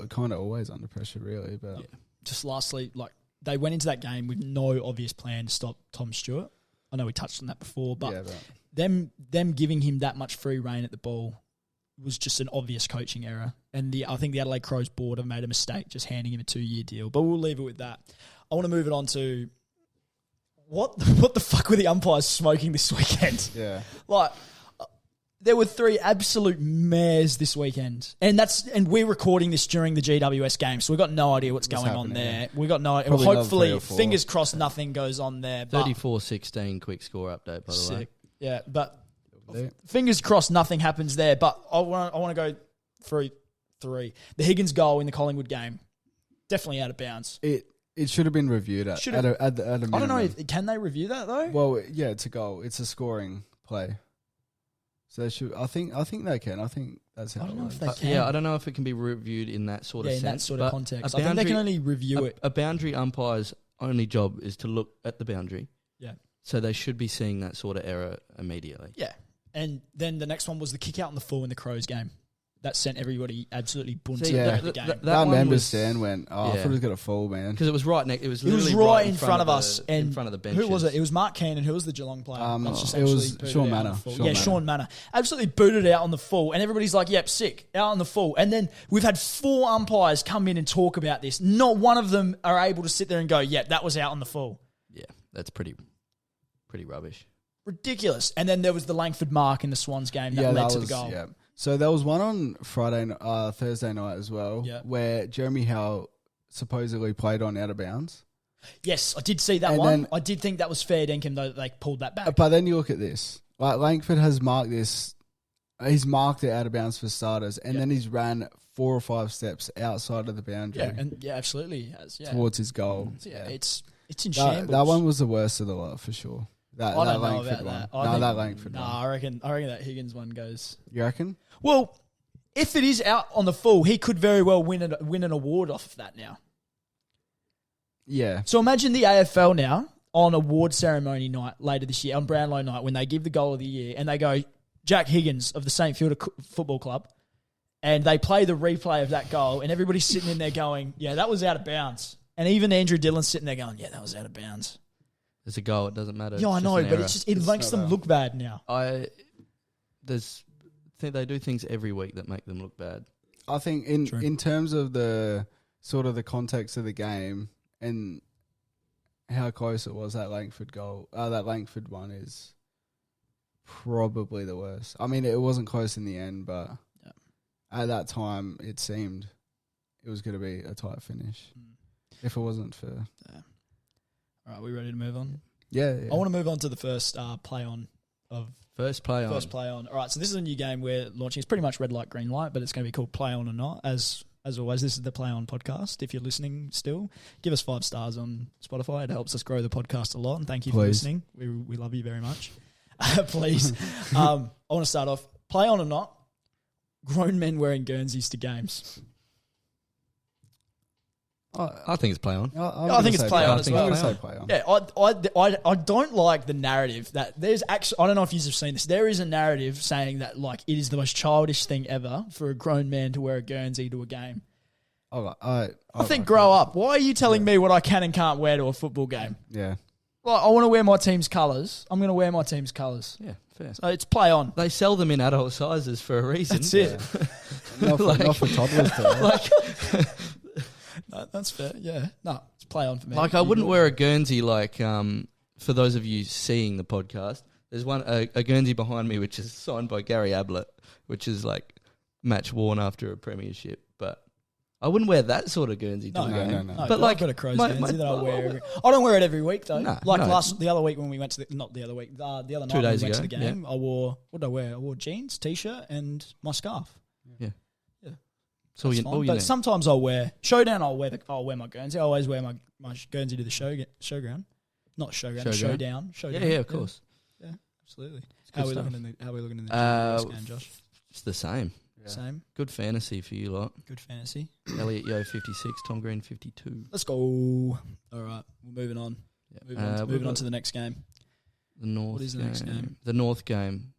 Speaker 2: kind of always under pressure, really. But
Speaker 1: Yeah. Just lastly, like they went into that game with no obvious plan to stop Tom Stewart. I know we touched on that before, but them giving him that much free reign at the ball was just an obvious coaching error. And I think the Adelaide Crows board have made a mistake just handing him a 2 year deal. But we'll leave it with that. I want to move it on to what the fuck were the umpires smoking this weekend?
Speaker 2: yeah.
Speaker 1: Like, there were 3 absolute mares this weekend. And we're recording this during the GWS game, so we've got no idea what's going on
Speaker 2: happening,
Speaker 1: there.
Speaker 2: yeah.
Speaker 1: We got no idea.
Speaker 2: Probably another 3
Speaker 1: Hopefully,
Speaker 2: or 4.
Speaker 1: fingers crossed, nothing goes on there. But
Speaker 3: 34-16 quick score update, by the way.
Speaker 1: sick. Yeah, but
Speaker 2: Yeah.
Speaker 1: fingers crossed nothing happens there. But I want to go through 3. The Higgins goal in the Collingwood game, definitely out of bounds.
Speaker 2: It should have been reviewed at a minimum.
Speaker 1: I don't know, can they review that though?
Speaker 2: Well, yeah, it's a goal. It's a scoring play. So they should. I think they can. I think that's how.
Speaker 1: I don't know
Speaker 2: it
Speaker 1: if
Speaker 2: works.
Speaker 1: they can.
Speaker 3: Yeah, I don't know if it can be reviewed in that sort of
Speaker 1: in
Speaker 3: sense.
Speaker 1: that sort of
Speaker 3: but
Speaker 1: context.
Speaker 3: a
Speaker 1: I think they can
Speaker 3: boundary-
Speaker 1: only review it.
Speaker 3: A boundary umpire's only job is to look at the boundary.
Speaker 1: Yeah.
Speaker 3: So they should be seeing that sort of error immediately.
Speaker 1: Yeah. And then the next one was the kick out on the full in the Crows game. That sent everybody absolutely bunting
Speaker 3: See,
Speaker 2: yeah.
Speaker 1: the game.
Speaker 2: That
Speaker 3: one
Speaker 2: member
Speaker 3: was-
Speaker 2: stand went. Oh, I
Speaker 3: yeah.
Speaker 2: thought it was gonna fall, man.
Speaker 3: Because it was right next. It was literally
Speaker 1: right in front of us, and
Speaker 3: in front of the benches.
Speaker 1: who was it? It was Mark Keenan. Who was the Geelong player? That's just
Speaker 2: it was
Speaker 1: absolutely booted
Speaker 2: Sean
Speaker 1: out on
Speaker 2: Manor.
Speaker 1: the full.
Speaker 2: Sean
Speaker 1: Yeah,
Speaker 2: Manor.
Speaker 1: Sean Manor. Absolutely booted out on the full, and everybody's like, "Yep, sick, out on the full." And then we've had 4 umpires come in and talk about this. Not one of them are able to sit there and go, "Yep, that was out on the full."
Speaker 3: Yeah, that's pretty rubbish.
Speaker 1: Ridiculous. And then there was the Langford mark in the Swans game that led to the goal.
Speaker 2: Yeah. So there was one on Thursday night as well,
Speaker 1: Yeah.
Speaker 2: where Jeremy Howe supposedly played on out of bounds.
Speaker 1: Yes, I did see that
Speaker 2: And
Speaker 1: one.
Speaker 2: then-
Speaker 1: I did think that was fair dinkum, though, that they pulled that back.
Speaker 2: But then you look at this. Like Langford has marked this. He's marked it out of bounds for starters, and then he's ran 4 or 5 steps outside of the boundary
Speaker 1: Absolutely he has. Yeah.
Speaker 2: towards his goal.
Speaker 1: So, yeah, it's in
Speaker 2: That,
Speaker 1: shambles.
Speaker 2: that one was the worst of the lot for sure. That
Speaker 1: I don't know
Speaker 2: Langford
Speaker 1: about
Speaker 2: one.
Speaker 1: that.
Speaker 2: No, that Langford one.
Speaker 1: I reckon that Higgins one goes.
Speaker 2: You reckon?
Speaker 1: Well, if it is out on the full, he could very well win an award off of that now.
Speaker 2: Yeah.
Speaker 1: So imagine the AFL now on award ceremony night later this year, on Brownlow night, when they give the goal of the year and they go, Jack Higgins of the St Kilda Football Club, and they play the replay of that goal, and everybody's sitting in there going, yeah, that was out of bounds. And even Andrew Dillon's sitting there going, yeah, that was out of bounds.
Speaker 3: It's a goal. It doesn't matter.
Speaker 1: Yeah, I
Speaker 3: It's just
Speaker 1: know,
Speaker 3: an
Speaker 1: but
Speaker 3: error.
Speaker 1: it makes them look bad now.
Speaker 3: I think they do things every week that make them look bad.
Speaker 2: I think in terms of the sort of the context of the game and how close it was, that Langford goal, that Langford one is probably the worst. I mean, it wasn't close in the end, but at that time, it seemed it was going to be a tight finish. If it wasn't for...
Speaker 1: All right, we ready to move on?
Speaker 2: Yeah.
Speaker 1: I want to move on to the first play on of...
Speaker 3: First play on.
Speaker 1: First play on. All right, so this is a new game we're launching. It's pretty much red light, green light, but it's going to be called Play On or Not. As always, this is the Play On podcast. If you're listening still, give us 5 stars on Spotify. It helps us grow the podcast a lot, and thank you for listening. We love you very much. Please. I want to start off. Play On or Not. Grown men wearing Guernseys to games.
Speaker 3: I think it's play on.
Speaker 1: I think it's play on as well.
Speaker 2: I'm going to say play on.
Speaker 1: Yeah, I don't like the narrative that there's actually, I don't know if you've seen this, there is a narrative saying that like it is the most childish thing ever for a grown man to wear a Guernsey to a game.
Speaker 2: I
Speaker 1: think grow up. Why are you telling me what I can and can't wear to a football game?
Speaker 2: Yeah.
Speaker 1: Well, I want to wear my team's colours. I'm going to wear my team's colours.
Speaker 3: Yeah, fair.
Speaker 1: So it's play on.
Speaker 3: They sell them in adult sizes for a reason.
Speaker 1: That's it.
Speaker 2: Not for toddlers, though.
Speaker 1: No, that's fair. Yeah. No, it's play on for me.
Speaker 3: Like I wouldn't wear a Guernsey like for those of you seeing the podcast, there's one a Guernsey behind me which is signed by Gary Ablett, which is like match worn after a premiership. But I wouldn't wear that sort of Guernsey to
Speaker 1: No,
Speaker 3: the game.
Speaker 2: no.
Speaker 1: No,
Speaker 3: But
Speaker 1: I've got a Crows Guernsey that I wear. I don't wear it every week though.
Speaker 3: No,
Speaker 1: like
Speaker 3: no.
Speaker 1: the other week when we went to the other night
Speaker 3: 2
Speaker 1: when we
Speaker 3: days
Speaker 1: went to
Speaker 3: ago,
Speaker 1: the game, I wore, what did I wear? I wore jeans, t-shirt, and my scarf.
Speaker 3: Yeah.
Speaker 1: Yeah.
Speaker 3: So all
Speaker 1: That's
Speaker 3: you
Speaker 1: fine.
Speaker 3: need.
Speaker 1: But sometimes I'll wear Showdown. I'll wear my Guernsey. I always wear my Guernsey to the showground, not showground. Showdown.
Speaker 3: Yeah, of course.
Speaker 1: Yeah, absolutely.
Speaker 3: It's
Speaker 1: How are
Speaker 3: good
Speaker 1: we
Speaker 3: stuff.
Speaker 1: looking in the GWS game, Josh?
Speaker 3: It's the same.
Speaker 2: Yeah.
Speaker 1: Same.
Speaker 3: Good fantasy for you lot.
Speaker 1: Good fantasy.
Speaker 3: Elliot Yo 56, Tom Green 52.
Speaker 1: Let's go. All right, we're moving on.
Speaker 3: Yeah.
Speaker 1: Moving on to the next game.
Speaker 3: The North.
Speaker 1: What is the next game?
Speaker 3: The North game.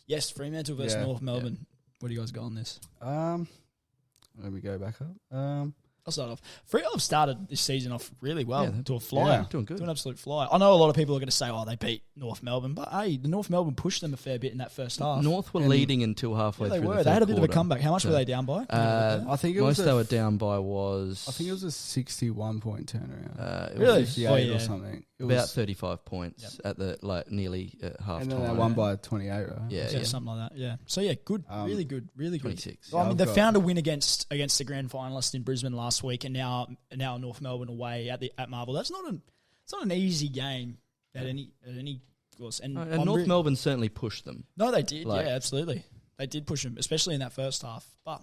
Speaker 1: Yes, Fremantle versus
Speaker 2: Yeah.
Speaker 1: North Melbourne. What do you guys got on this?
Speaker 2: Let me go back up.
Speaker 1: I'll start off. Fremantle have started this season off really well,
Speaker 3: Yeah,
Speaker 1: to a flyer.
Speaker 2: yeah.
Speaker 3: Doing good.
Speaker 1: To an absolute flyer. I know a lot of people are going to say, oh, they beat North Melbourne, but hey, the North Melbourne pushed them a fair bit in that first half.
Speaker 3: North were
Speaker 2: And-
Speaker 3: leading until halfway
Speaker 1: Yeah, they
Speaker 3: through
Speaker 1: were.
Speaker 3: the
Speaker 1: They had a
Speaker 3: third
Speaker 1: bit of a
Speaker 3: quarter.
Speaker 1: comeback. How much were
Speaker 3: So-
Speaker 1: they down by?
Speaker 2: I think it was
Speaker 3: Most they were down by was
Speaker 2: I think it was a 61-point turnaround.
Speaker 3: it
Speaker 1: Really?
Speaker 3: was
Speaker 2: 58
Speaker 1: Oh, yeah.
Speaker 2: or something. It
Speaker 3: about
Speaker 2: was,
Speaker 3: 35 points at the nearly at half
Speaker 2: and
Speaker 3: time.
Speaker 2: then they won by 28, right?
Speaker 3: Yeah,
Speaker 1: Yeah, something like that. Yeah. So yeah, good, really good, really good.
Speaker 3: 26.
Speaker 1: Well, I mean,
Speaker 2: I've
Speaker 1: they
Speaker 2: got-
Speaker 1: found a win against the grand finalist in Brisbane last week, and now North Melbourne away at Marvel. It's not an easy game at any course. And,
Speaker 3: And North Melbourne certainly pushed them.
Speaker 1: No, they did.
Speaker 3: Like-
Speaker 1: Yeah, absolutely. They did push them, especially in that first half. But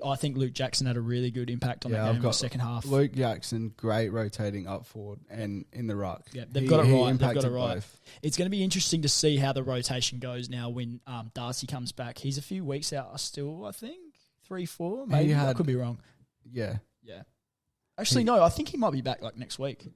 Speaker 1: I think Luke Jackson had a really good impact on
Speaker 2: Yeah,
Speaker 1: that
Speaker 2: I've
Speaker 1: game in the
Speaker 2: got
Speaker 1: second half.
Speaker 2: Luke Jackson, great rotating up forward and in the ruck.
Speaker 1: Yeah, they've got it right. They've
Speaker 2: impacted
Speaker 1: got it right.
Speaker 2: both.
Speaker 1: It's going to be interesting to see how the rotation goes now when Darcy comes back. He's a few weeks out still, I think. 3-4, maybe. I could be wrong.
Speaker 2: Yeah.
Speaker 1: Yeah. Actually, no, I think he might be back like next week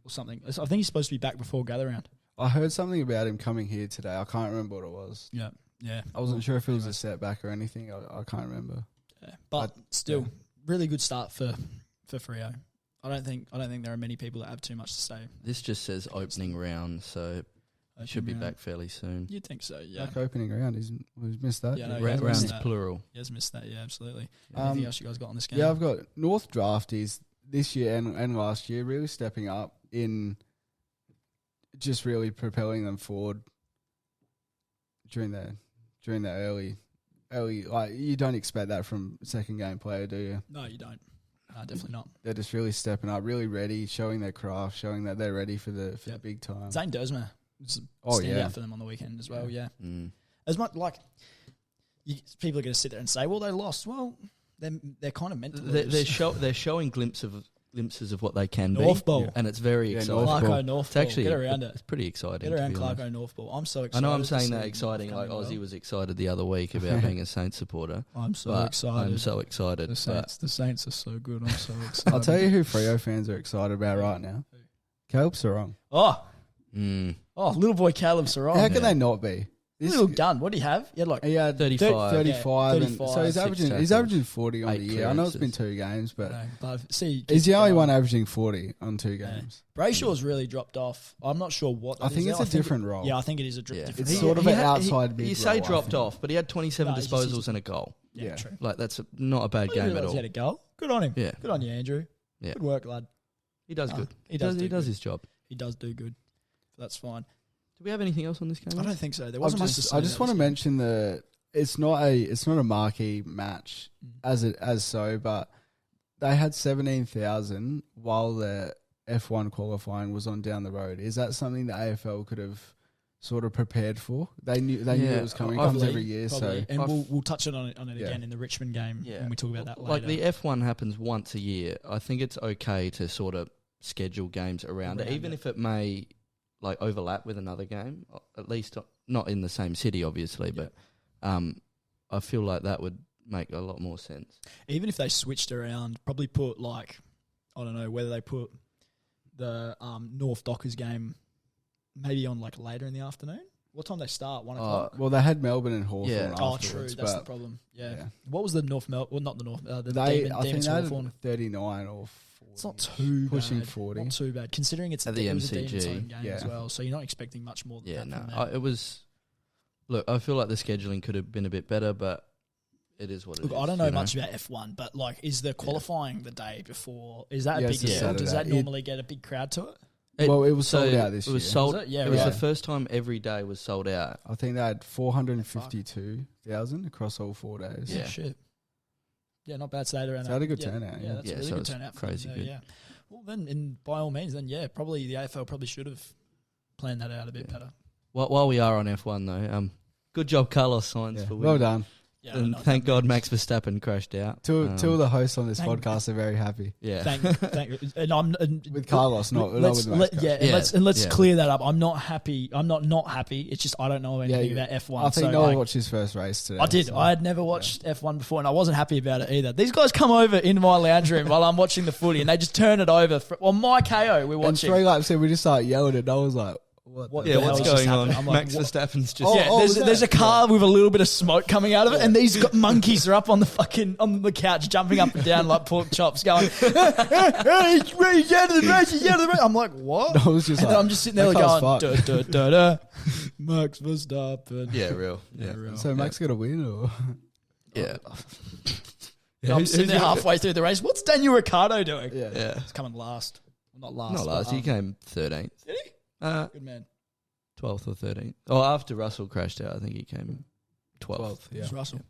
Speaker 1: or something. I think he's supposed to be back before gather round.
Speaker 2: I heard something about him coming here today. I can't remember what it was.
Speaker 1: Yeah. Yeah.
Speaker 2: I wasn't sure if it was a setback or anything. I can't remember.
Speaker 1: Yeah. But still, really good start for Freo. I don't think there are many people that have too much to say.
Speaker 3: This just says opening round, so he should be back fairly soon.
Speaker 1: You'd think so, yeah.
Speaker 2: Back opening round. He's missed that.
Speaker 1: Yeah, no,
Speaker 3: Rounds
Speaker 1: missed that.
Speaker 3: plural.
Speaker 1: He has missed that, yeah, absolutely. Anything else you guys got on this game?
Speaker 2: Yeah, I've got North draftees this year and last year really stepping up in just really propelling them forward during the early like you don't expect that from second game player, do you?
Speaker 1: No, you don't. No, definitely not.
Speaker 2: They're just really stepping up, really ready, showing their craft, showing that they're ready for the big time.
Speaker 1: Zane Dersmer was out for them on the weekend as well, yeah.
Speaker 3: Mm.
Speaker 1: As much like people are going to sit there and say, well, they lost. Well, they're kind of meant to lose.
Speaker 3: They're showing glimpses of what they can
Speaker 1: North
Speaker 3: be,
Speaker 1: Bowl.
Speaker 3: and it's very
Speaker 2: Yeah,
Speaker 3: exciting.
Speaker 2: North Bowl.
Speaker 1: Clarko North
Speaker 3: It's
Speaker 1: Bowl.
Speaker 3: actually
Speaker 1: Get around it.
Speaker 3: It's pretty exciting.
Speaker 1: Get around
Speaker 3: to be honest.
Speaker 1: Clarko North Bowl. I'm so
Speaker 3: I
Speaker 1: excited.
Speaker 3: know I'm
Speaker 1: to
Speaker 3: saying
Speaker 1: see
Speaker 3: that
Speaker 1: them
Speaker 3: exciting, like
Speaker 1: coming
Speaker 3: Ozzy
Speaker 1: well.
Speaker 3: was excited the other week about being a Saints supporter.
Speaker 1: I'm so
Speaker 3: but
Speaker 1: excited.
Speaker 3: I'm so excited.
Speaker 1: The Saints are so good. I'm so excited.
Speaker 2: I'll tell you who Freo fans are excited about right now. Caleb Sarong.
Speaker 1: Oh,
Speaker 3: Mm.
Speaker 1: little boy Caleb Sarong.
Speaker 2: How can they not be?
Speaker 1: Little gun. What do you have? You had like
Speaker 2: He had
Speaker 3: 35.
Speaker 2: 35, and
Speaker 1: 35,
Speaker 2: so he's
Speaker 3: 6
Speaker 2: averaging
Speaker 3: tackles,
Speaker 2: 40 on
Speaker 3: 8
Speaker 2: the year. I know it's been
Speaker 3: clearances.
Speaker 2: 2 games, but
Speaker 1: but see,
Speaker 2: he's the only one averaging 40 on 2 games.
Speaker 1: Brayshaw's really dropped off. I'm not sure what.
Speaker 2: I think it's a different role.
Speaker 1: Yeah, I think it is a
Speaker 3: Yeah.
Speaker 1: different.
Speaker 2: It's
Speaker 1: role.
Speaker 2: sort of an outside mid
Speaker 3: You say
Speaker 2: role, I
Speaker 3: dropped
Speaker 2: think.
Speaker 3: off, but he had 27
Speaker 1: No, he's just-
Speaker 3: disposals and a goal.
Speaker 1: Yeah,
Speaker 2: Yeah.
Speaker 1: true.
Speaker 3: Like that's not a bad
Speaker 1: I didn't
Speaker 3: game at
Speaker 1: realise
Speaker 3: all.
Speaker 1: He had a goal. Good on him.
Speaker 3: Yeah.
Speaker 1: Good on you, Andrew.
Speaker 3: Yeah.
Speaker 1: Good work, lad.
Speaker 3: He does good.
Speaker 1: He does
Speaker 3: He does his job.
Speaker 1: He does do good. That's fine.
Speaker 3: Do we have anything else on this game?
Speaker 1: I don't think so. There wasn't much to say.
Speaker 2: I just want to mention it's not a marquee match
Speaker 1: Mm.
Speaker 2: as so, but they had 17,000 while the F1 qualifying was on down the road. Is that something the AFL could have sort of prepared for? They knew it was coming. It comes
Speaker 1: Probably,
Speaker 2: every year,
Speaker 1: probably.
Speaker 2: so
Speaker 1: And we'll touch on it
Speaker 2: Yeah.
Speaker 1: again in the Richmond game when we talk about that later.
Speaker 3: Like the F1 happens once a year. I think it's okay to sort of schedule games around it, even if it may like overlap with another game. At least not in the same city, obviously, but I feel like that would make a lot more sense.
Speaker 1: Even if they switched around, probably put like, I don't know, whether they put the North Dockers game maybe on like later in the afternoon. What time they start? 1 o'clock?
Speaker 2: well, they had Melbourne and Hawthorn.
Speaker 3: Yeah.
Speaker 1: Oh,
Speaker 2: afterwards,
Speaker 1: true. That's the
Speaker 2: but
Speaker 1: problem. Yeah.
Speaker 2: yeah.
Speaker 1: What was the North Melbourne? Well, not the North. The
Speaker 2: I think
Speaker 1: Demons
Speaker 2: they had
Speaker 1: Hawthorn.
Speaker 2: 39 or 40.
Speaker 1: It's not too
Speaker 2: pushing
Speaker 1: bad.
Speaker 2: 40.
Speaker 1: Not too bad, considering it's
Speaker 3: At the
Speaker 1: it was a
Speaker 3: MCG.
Speaker 1: Demons home game
Speaker 2: Yeah.
Speaker 1: as well. So you're not expecting much more than
Speaker 3: Yeah,
Speaker 1: that
Speaker 3: no.
Speaker 1: from them.
Speaker 3: It was. Look, I feel like the scheduling could have been a bit better, but it is what it
Speaker 1: Look,
Speaker 3: is.
Speaker 1: I don't know
Speaker 3: you
Speaker 1: much about F1, but like, is the qualifying the day before? Is that
Speaker 2: Yeah,
Speaker 1: a
Speaker 2: it's
Speaker 1: big
Speaker 2: a
Speaker 1: deal? Does that
Speaker 2: Saturday.
Speaker 1: normally get a big crowd to it?
Speaker 2: Well, it was sold out this
Speaker 3: It was
Speaker 2: year.
Speaker 3: sold.
Speaker 1: Was it? Yeah,
Speaker 3: it was
Speaker 1: right.
Speaker 3: the first time every day was sold out.
Speaker 2: I think they had 452,000 across all 4 days.
Speaker 3: Yeah.
Speaker 1: Shit. Yeah, not bad today to run.
Speaker 2: So had a good turnout.
Speaker 1: Yeah, that's a really
Speaker 3: so
Speaker 1: good
Speaker 3: it's
Speaker 1: turnout.
Speaker 3: crazy good.
Speaker 1: Yeah. Well, then, by all means, probably the AFL probably should have planned that out a bit better.
Speaker 3: While we are on F1 though, good job Carlos Sainz for winning.
Speaker 2: Well done.
Speaker 1: Yeah,
Speaker 3: And thank God Max Verstappen crashed out.
Speaker 2: Two of the hosts on this podcast are very happy.
Speaker 3: Yeah.
Speaker 1: Thank you. And
Speaker 2: With Carlos, not with Max.
Speaker 1: Let's clear that up. I'm not happy. I'm not happy. It's just I don't know anything about F1.
Speaker 2: I think Noah watched his first race today.
Speaker 1: I did.
Speaker 2: So.
Speaker 1: I had never watched F1 before, and I wasn't happy about it either. These guys come over into my lounge room while I'm watching the footy, and they just turn it over. My KO, we're watching.
Speaker 2: And 3 laps in, we just started yelling, and I was like,
Speaker 1: What
Speaker 3: what's
Speaker 1: the hell
Speaker 3: going on?
Speaker 1: I'm like,
Speaker 3: Max Verstappen's just...
Speaker 1: there's a car with a little bit of smoke coming out of it, and these monkeys are up on the couch, jumping up and down like pork chops, going, "Hey, he's out of the race, he's out of the race." I'm like, what?
Speaker 2: I was just
Speaker 1: and
Speaker 2: like,
Speaker 1: I'm just sitting there going, da, da, da, da. Max Verstappen.
Speaker 3: Yeah, real. Yeah.
Speaker 1: real.
Speaker 2: So Max got a win, or
Speaker 3: Yeah.
Speaker 1: I'm sitting there halfway through the race. What's Daniel Ricciardo doing?
Speaker 3: Yeah.
Speaker 1: He's coming last. Well, not last.
Speaker 3: Not last. He came 13th.
Speaker 1: Did he? Good man.
Speaker 3: 12th or 13th. Oh, after Russell crashed out, I think he came 12th.
Speaker 2: Yeah.
Speaker 1: Who's Russell?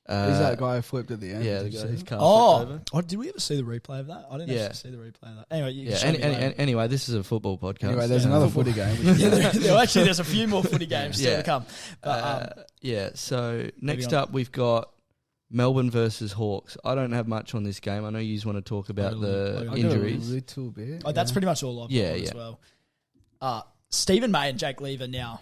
Speaker 2: He's that guy who flipped at the end.
Speaker 3: Yeah, the
Speaker 2: Did you
Speaker 3: guy
Speaker 2: see?
Speaker 3: whose car flipped over.
Speaker 1: Did we ever see the replay of that? I didn't actually see the replay of that. Anyway, you can
Speaker 3: Yeah.
Speaker 1: show me later.
Speaker 3: Anyway, this is a football podcast.
Speaker 2: Anyway, there's another footy game.
Speaker 1: Actually, there's a few more footy games still to come. But,
Speaker 3: So next up, we've got Melbourne versus Hawks. I don't have much on this game. I know you want to talk about the
Speaker 2: I got
Speaker 3: injuries.
Speaker 2: a little bit.
Speaker 1: that's pretty much all I've got as well. Stephen May and Jake Lever now,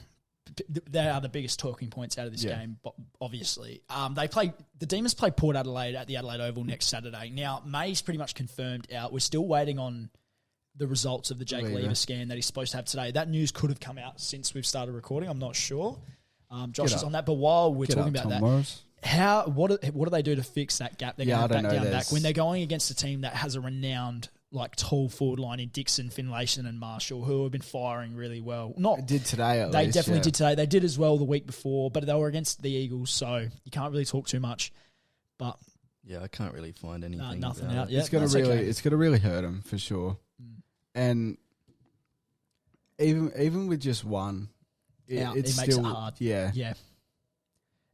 Speaker 1: they are the biggest talking points out of this game, obviously. The Demons play Port Adelaide at the Adelaide Oval next Saturday. Now, May's pretty much confirmed out. We're still waiting on the results of the Jake Lever scan that he's supposed to have today. That news could have come out since we've started recording. I'm not sure. Josh is on that. But while we're talking about that,
Speaker 2: Morris.
Speaker 1: what do they do to fix that gap? They're going to back down back when they're going against a team that has a renowned tall forward line in Dixon, Finlayson and Marshall, who have been firing really well.
Speaker 2: It did today at
Speaker 1: They
Speaker 2: least,
Speaker 1: definitely did today. They did as well the week before, but they were against the Eagles, so you can't really talk too much. But
Speaker 3: Yeah, I can't really find anything.
Speaker 1: nothing
Speaker 3: about
Speaker 1: out
Speaker 3: it.
Speaker 1: yet.
Speaker 2: It's gonna really hurt him for sure. And even with just one, it
Speaker 1: makes
Speaker 2: still,
Speaker 1: it hard.
Speaker 2: Yeah.
Speaker 1: Yeah.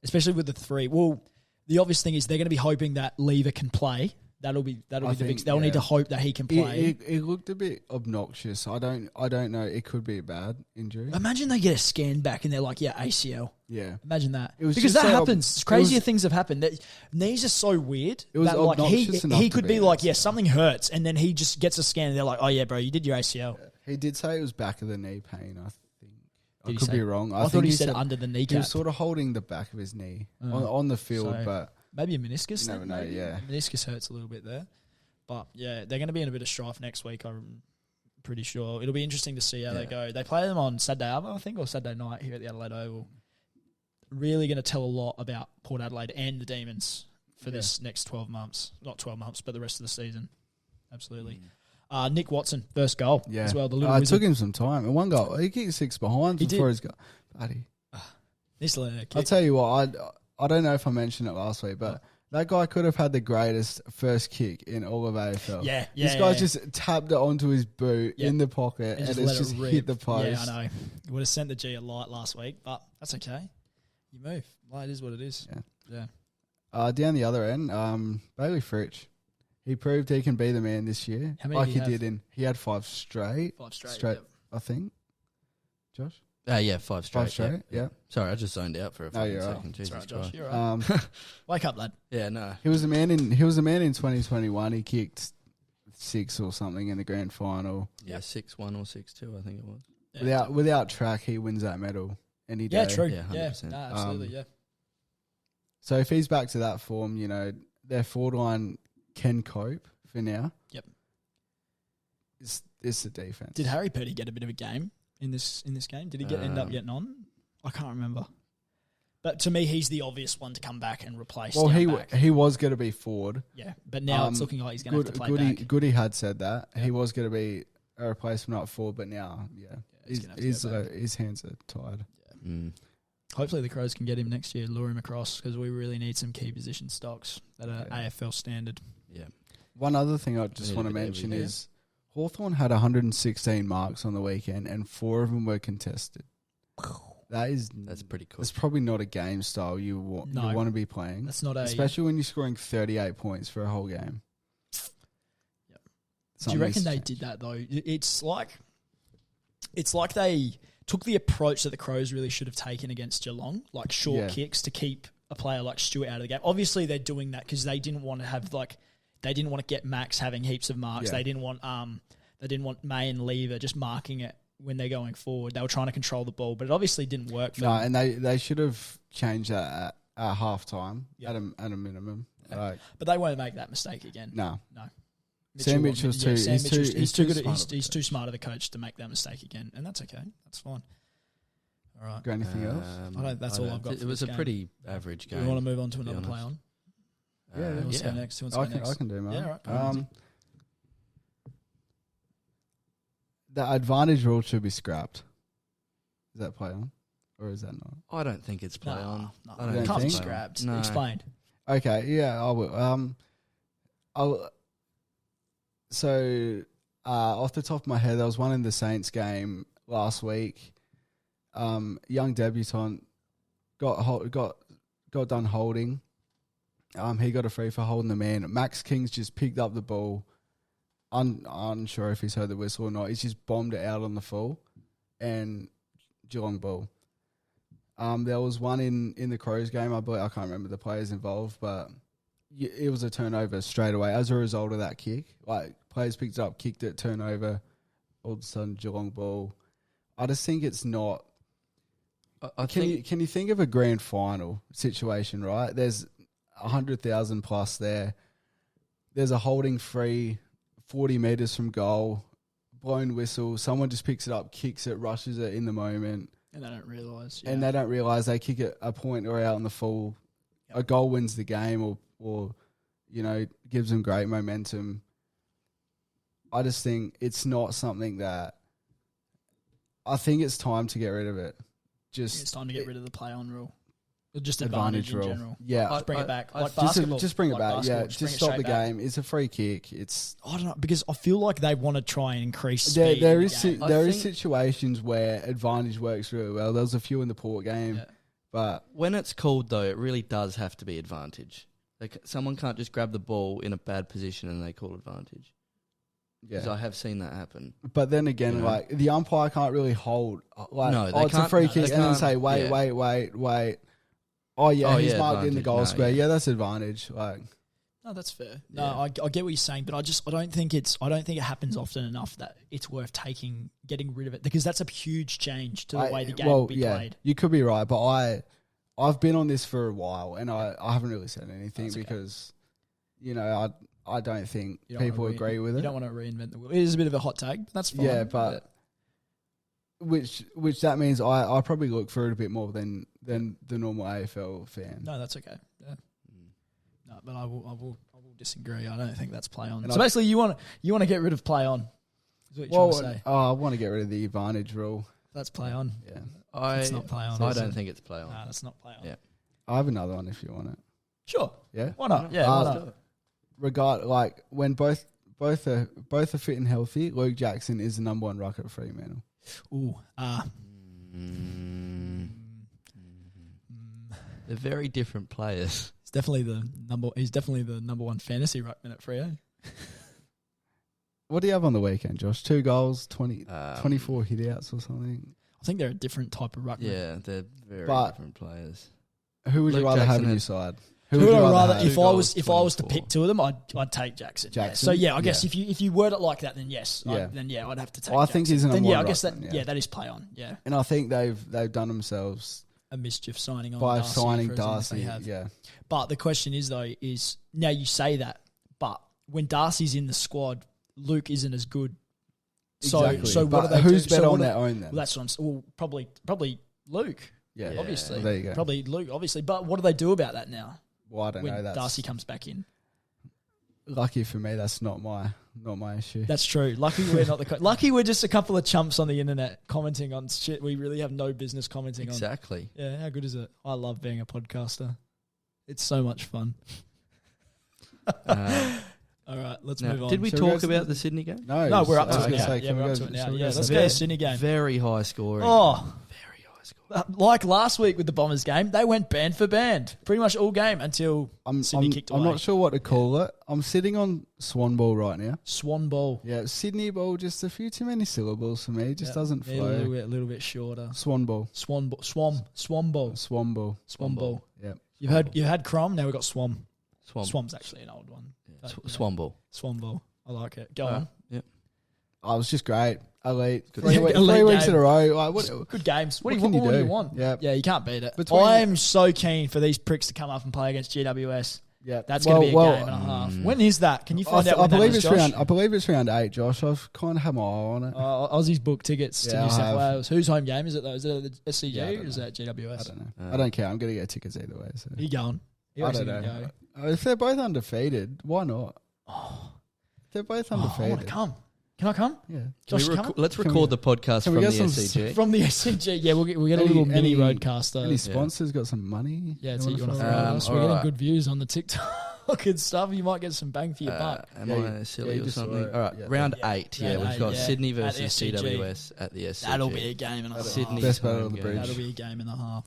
Speaker 1: Especially with the 3. Well, the obvious thing is they're going to be hoping that Lever can play. That'll be the big. They'll need to hope that he can play.
Speaker 2: It looked a bit obnoxious. I don't know. It could be a bad injury.
Speaker 1: Imagine they get a scan back and they're like, ACL.
Speaker 2: Yeah.
Speaker 1: Imagine that.
Speaker 2: It was
Speaker 1: because
Speaker 2: just
Speaker 1: that
Speaker 2: so
Speaker 1: happens. Crazier things have happened. Knees are so weird.
Speaker 2: It was
Speaker 1: that
Speaker 2: obnoxious enough
Speaker 1: he
Speaker 2: to
Speaker 1: could
Speaker 2: be
Speaker 1: be
Speaker 2: an
Speaker 1: like,
Speaker 2: ACL.
Speaker 1: something hurts, and then he just gets a scan and they're like, oh yeah, bro, you did your ACL.
Speaker 2: He did say it was back of the knee pain, I think.
Speaker 1: Did
Speaker 2: I
Speaker 1: he
Speaker 2: could
Speaker 1: say-
Speaker 2: be wrong.
Speaker 1: I thought he said under the kneecap.
Speaker 2: He was sort of holding the back of his knee on the field,
Speaker 1: So,
Speaker 2: but
Speaker 1: maybe a meniscus.
Speaker 2: You never
Speaker 1: then,
Speaker 2: know,
Speaker 1: maybe.
Speaker 2: yeah.
Speaker 1: Meniscus hurts a little bit there. But yeah, they're going to be in a bit of strife next week, I'm pretty sure. It'll be interesting to see how they go. They play them on Saturday, I think, or Saturday night here at the Adelaide Oval. Really going to tell a lot about Port Adelaide and the Demons for this next 12 months. Not 12 months, but the rest of the season. Absolutely. Nick Watson, first goal as well. The little
Speaker 2: it
Speaker 1: wizard.
Speaker 2: took him some time. And one goal, he kicked 6 behind before his goal. Buddy.
Speaker 1: This little kick.
Speaker 2: I'll tell you what, I don't know if I mentioned it last week, but that guy could have had the greatest first kick in all of AFL.
Speaker 1: Yeah.
Speaker 2: This guy just tapped it onto his boot in the pocket and it's just hit the post.
Speaker 1: Yeah, I know. He would have sent the G a light last week, but that's okay. You move. Well, it is what it is. Yeah.
Speaker 2: Down the other end, Bailey Fritsch. He proved he can be the man this year.
Speaker 1: How many did he have?
Speaker 2: He had 5 straight.
Speaker 1: 5 straight.
Speaker 2: I think. Josh?
Speaker 3: Yeah, 5 straight.
Speaker 2: 5 straight, yeah.
Speaker 3: Sorry, I just zoned out for a fucking
Speaker 2: you're right.
Speaker 3: second. Jesus
Speaker 1: That's right, Josh.
Speaker 3: Christ.
Speaker 1: You're right. Wake up, lad.
Speaker 3: Yeah, no.
Speaker 2: He was a man in 2021. He kicked 6 or something in the grand final.
Speaker 3: Yeah, 6-1 or 6-2, I think it was.
Speaker 1: Yeah,
Speaker 2: Without track, he wins that medal any day.
Speaker 1: yeah, true.
Speaker 3: Yeah,
Speaker 1: Yeah,
Speaker 3: 100%.
Speaker 1: no, absolutely, yeah.
Speaker 2: So if he's back to that form, their forward line can cope for now.
Speaker 1: Yep.
Speaker 2: It's the defense.
Speaker 1: Did Harry Purdy get a bit of a game in this game? Did he end up getting on? I can't remember. But to me, he's the obvious one to come back and replace.
Speaker 2: Well,
Speaker 1: down back.
Speaker 2: he was going to be forward.
Speaker 1: Yeah, but now it's looking like he's going to have to play back.
Speaker 2: Goody had said that he was going to be a replacement up forward, but now,
Speaker 1: he's gonna have to go back.
Speaker 2: his hands are tied.
Speaker 1: Yeah. Hopefully the Crows can get him next year, lure him across, because we really need some key position stocks that are AFL standard.
Speaker 3: Yeah.
Speaker 2: One other thing I just want to mention is Hawthorn had 116 marks on the weekend, and 4 of them were contested.
Speaker 3: That's pretty cool.
Speaker 2: It's probably not a game style you want to be playing.
Speaker 1: That's not
Speaker 2: especially when you're scoring 38 points for a whole game.
Speaker 1: Yep. Do you reckon they did that though? It's like they took the approach that the Crows really should have taken against Geelong, like short kicks to keep a player like Stewart out of the game. Obviously, they're doing that because they didn't want to have they didn't want to get Max having heaps of marks. Yeah. They didn't want May and Lever just marking it when they're going forward. They were trying to control the ball, but it obviously didn't work for them.
Speaker 2: And they should have changed that at half time at a minimum.
Speaker 1: Yeah. But they won't make that mistake again.
Speaker 2: No.
Speaker 1: Sam
Speaker 2: Mitchell's he's
Speaker 1: too good. He's too smart of a coach to make that mistake again, and that's okay. That's fine. All right.
Speaker 2: Got anything else?
Speaker 1: That's all I've got.
Speaker 3: It was a pretty average game.
Speaker 1: We want to move on to another play on.
Speaker 2: Yeah.
Speaker 1: Who wants to go next?
Speaker 2: I can do, man.
Speaker 1: Yeah, right.
Speaker 2: The advantage rule should be scrapped. Is that play on? Or is that not?
Speaker 3: I don't think it's play on.
Speaker 1: No,
Speaker 3: I don't
Speaker 1: it can't be
Speaker 3: think
Speaker 1: scrapped.
Speaker 3: No.
Speaker 1: Explain.
Speaker 2: Okay, yeah, I will. So, off the top of my head, there was one in the Saints game last week. Young debutant got done holding. He got a free for holding the man. Max King's just picked up the ball. Unsure if he's heard the whistle or not. He's just bombed it out on the full, and Geelong ball. There was one in the Crows game. I can't remember the players involved, but it was a turnover straight away as a result of that kick. Like, players picked it up, kicked it, turnover. All of a sudden, Geelong ball. I just think it's not. Can you think of a grand final situation, right? There's 100,000 plus there. There's a holding free 40 metres from goal, blown whistle. Someone just picks it up, kicks it, rushes it in the moment.
Speaker 1: And they don't realise.
Speaker 2: Yeah. And they don't realise they kick it a point or out on the full. Yep. A goal wins the game or gives them great momentum. I just think it's not something that... I think it's time to get rid of it.
Speaker 1: It's time to get rid of the play-on rule. Or just advantage in
Speaker 2: rule.
Speaker 1: general.
Speaker 2: Yeah.
Speaker 1: Just bring it back. Like basketball.
Speaker 2: Just bring it back.
Speaker 1: Basketball.
Speaker 2: Yeah, just stop the game. It's a free kick.
Speaker 1: I don't know, because I feel like they want to try and increase speed.
Speaker 2: There is situations where advantage works really well. There was a few in the Port game. Yeah. But
Speaker 3: when it's called, though, it really does have to be advantage. Like, someone can't just grab the ball in a bad position and they call advantage. Yeah, because I have seen that happen.
Speaker 2: But then again, like, the umpire can't really hold. Like,
Speaker 3: no, they
Speaker 2: it's a free kick, and then say, wait. Oh yeah, he's marked in the goal square. Yeah, that's advantage. Like,
Speaker 1: no, that's fair. No, I get what you're saying, but I don't think it happens often enough that it's worth getting rid of it, because that's a huge change to the way the game will be played.
Speaker 2: You could be right, but I've been on this for a while, and I haven't really said anything because, I don't think people agree with it.
Speaker 1: You don't want to reinvent the wheel. It is a bit of a hot take, but that's fine.
Speaker 2: Yeah, but which that means I probably look for it a bit more than the normal AFL fan.
Speaker 1: No, that's okay. Yeah. No, but I will disagree. I don't think that's play on. So basically, you want to get rid of play on. Is what you're trying to say.
Speaker 2: I want to get rid of the advantage rule.
Speaker 1: That's play on.
Speaker 2: Yeah,
Speaker 1: it's not play on.
Speaker 3: I don't think it's play on.
Speaker 1: No, that's not play on.
Speaker 3: Yeah,
Speaker 2: I have another one if you want it.
Speaker 1: Sure.
Speaker 2: Yeah.
Speaker 1: Why not? Yeah. Why not?
Speaker 2: When both are fit and healthy, Luke Jackson is the number one ruck at Fremantle.
Speaker 1: Ooh.
Speaker 3: They're very different players.
Speaker 1: He's definitely the number one fantasy ruckman at Freo.
Speaker 2: What do you have on the weekend, Josh? 2 goals, 24 hit-outs or something?
Speaker 1: I think they're a different type of ruckman.
Speaker 3: Yeah, they're very different players.
Speaker 2: Who would you rather have on your side?
Speaker 1: Who would I rather? If I was to pick two of them, I'd take Jackson. Yeah. So I guess if you word it like that, then yes. I'd have to take.
Speaker 2: I think he's an.
Speaker 1: Then I guess that is play on. Yeah.
Speaker 2: And I think they've done themselves
Speaker 1: a mischief signing on
Speaker 2: by
Speaker 1: Darcy
Speaker 2: signing Darcy. Yeah.
Speaker 1: But the question is now you say that, but when Darcy's in the squad, Luke isn't as good.
Speaker 2: Exactly.
Speaker 1: So what do they
Speaker 2: who's
Speaker 1: do?
Speaker 2: better on their own then?
Speaker 1: Well, that's what I'm. Well, probably Luke.
Speaker 2: Yeah.
Speaker 1: Obviously.
Speaker 2: Well, there you go.
Speaker 1: Probably Luke. Obviously, but what do they do about that now?
Speaker 2: Well, I don't know.
Speaker 1: When Darcy comes back in.
Speaker 2: Lucky for me, that's not my issue.
Speaker 1: That's true. Lucky we're not the. Lucky we're just a couple of chumps on the internet commenting on shit we really have no business commenting on.
Speaker 3: Exactly.
Speaker 1: Yeah, how good is it? I love being a podcaster. It's so much fun. All right, let's move on.
Speaker 3: Did we talk about the Sydney game?
Speaker 1: No, we're up to it now. Yeah, we're up to it now. Yeah, let's go to the Sydney game.
Speaker 3: Very high scoring.
Speaker 1: Oh,
Speaker 3: very high score.
Speaker 1: Like last week with the Bombers game, they went band for band pretty much all game until Sydney kicked away.
Speaker 2: I'm not sure what to call it. I'm sitting on Swan Ball right now.
Speaker 1: Swan Ball.
Speaker 2: Yeah, Sydney Ball, just a few too many syllables for me. It just doesn't flow.
Speaker 1: A little bit shorter.
Speaker 2: Swan Ball.
Speaker 1: Swan Ball. Swan Ball.
Speaker 2: Swan Ball.
Speaker 1: Swan Ball.
Speaker 2: Yeah.
Speaker 1: You had Crom, now we've got Swam. Swam's actually an old one.
Speaker 3: Yeah. Swan Ball.
Speaker 1: Swan Ball. I like it. Go on.
Speaker 3: Yep.
Speaker 2: I was just great. Elite.
Speaker 1: Elite
Speaker 2: 3 weeks in a row.
Speaker 1: Good games. What
Speaker 2: can
Speaker 1: do
Speaker 2: you do?
Speaker 1: you want? Yeah, you can't beat it. I'm so keen for these pricks to come up and play against GWS.
Speaker 2: Yeah,
Speaker 1: that's going to be a game and a half. When is that? Can you find out?
Speaker 2: I believe it's round 8, Josh. I've kind of had my eye on it.
Speaker 1: Aussies book tickets to New South Wales. Whose home game is it though? Is it the SCG or is that GWS?
Speaker 2: I don't know. I don't care. I'm going to get tickets either way. So.
Speaker 1: You going?
Speaker 2: I don't know. If they're both undefeated, why not? They're both undefeated.
Speaker 1: I want to come. Can I come?
Speaker 2: Yeah.
Speaker 1: Josh,
Speaker 3: let's record the podcast from the SCG.
Speaker 1: From the SCG. Yeah, we'll get a little mini roadcaster.
Speaker 2: Any sponsors got some money?
Speaker 1: Yeah, you want to throw us. We're getting good views on the TikTok and stuff. You might get some bang for your buck.
Speaker 3: Am I silly or something? All right, round 8. Yeah, we've got Sydney versus GWS at the SCG.
Speaker 1: That'll be a game and a half.
Speaker 3: Sydney's
Speaker 2: best battle of the bridge.
Speaker 1: That'll be a game and a half.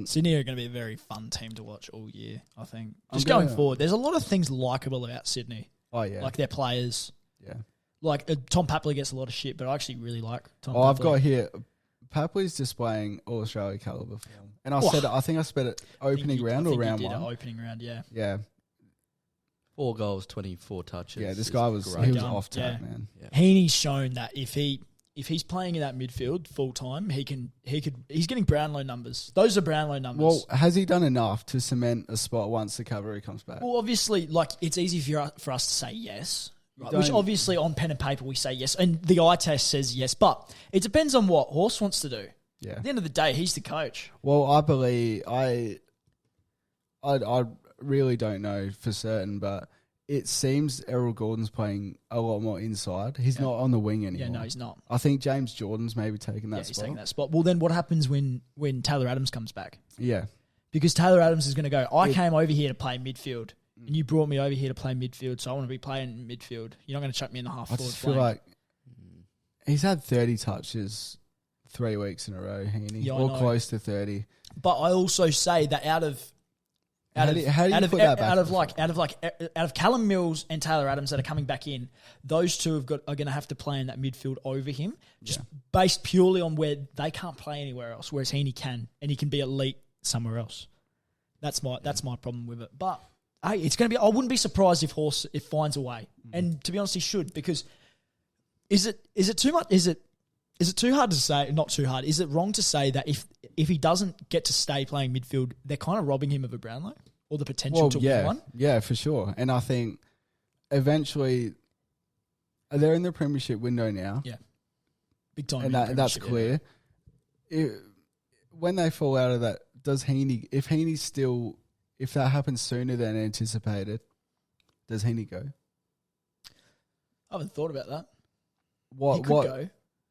Speaker 1: Sydney are going to be a very fun team to watch all year, I think. Just going forward, there's a lot of things likeable about Sydney.
Speaker 2: Oh, yeah.
Speaker 1: Like their players.
Speaker 2: Yeah.
Speaker 1: Like Tom Papley gets a lot of shit, but I actually really like Tom Papley.
Speaker 2: I've got here, Papley's displaying all Australia calibre form. And I think I said it opening round or round 1.
Speaker 1: Opening round, yeah.
Speaker 2: Yeah.
Speaker 3: 4 goals, 24 touches.
Speaker 2: Yeah, this guy was off tap, man.
Speaker 1: Yeah. Heaney's shown that if he's playing in that midfield full time, he's getting Brownlow numbers. Those are Brownlow numbers.
Speaker 2: Well, has he done enough to cement a spot once the cavalry comes back?
Speaker 1: Well, obviously, like it's easy for us to say yes. Right, which obviously on pen and paper we say yes, and the eye test says yes, but it depends on what Horse wants to do.
Speaker 2: Yeah.
Speaker 1: At the end of the day, he's the coach.
Speaker 2: Well, I believe I really don't know for certain, but it seems Errol Gordon's playing a lot more inside. He's not on the wing anymore.
Speaker 1: Yeah, no, he's not.
Speaker 2: I think James Jordan's maybe taking that spot.
Speaker 1: He's taking that spot. Well, then what happens when Taylor Adams comes back?
Speaker 2: Yeah.
Speaker 1: Because Taylor Adams is going to go, I came over here to play midfield. And you brought me over here to play midfield, so I want to be playing midfield. You're not going to chuck me in the half forward.
Speaker 2: I just feel like he's had 30 touches 3 weeks in a row, Heaney, or close to 30.
Speaker 1: But I also say that out of Callum Mills and Taylor Adams that are coming back in, those two are going to have to play in that midfield over him, just based purely on where they can't play anywhere else, whereas Heaney can, and he can be elite somewhere else. That's my problem with it, but. Hey, it's going to be. I wouldn't be surprised if Horse finds a way, and to be honest, he should. Because is it too much? Is it too hard to say? Not too hard. Is it wrong to say that if he doesn't get to stay playing midfield, they're kind of robbing him of a Brownlow or the potential to win one? Yeah,
Speaker 2: for sure. And I think eventually they're in the premiership window now.
Speaker 1: Yeah, big time.
Speaker 2: And that's clear. Yeah. When they fall out of that, does Heaney? If Heaney's still. If that happens sooner than anticipated, does Heaney go?
Speaker 1: I haven't thought about that.
Speaker 2: He could go.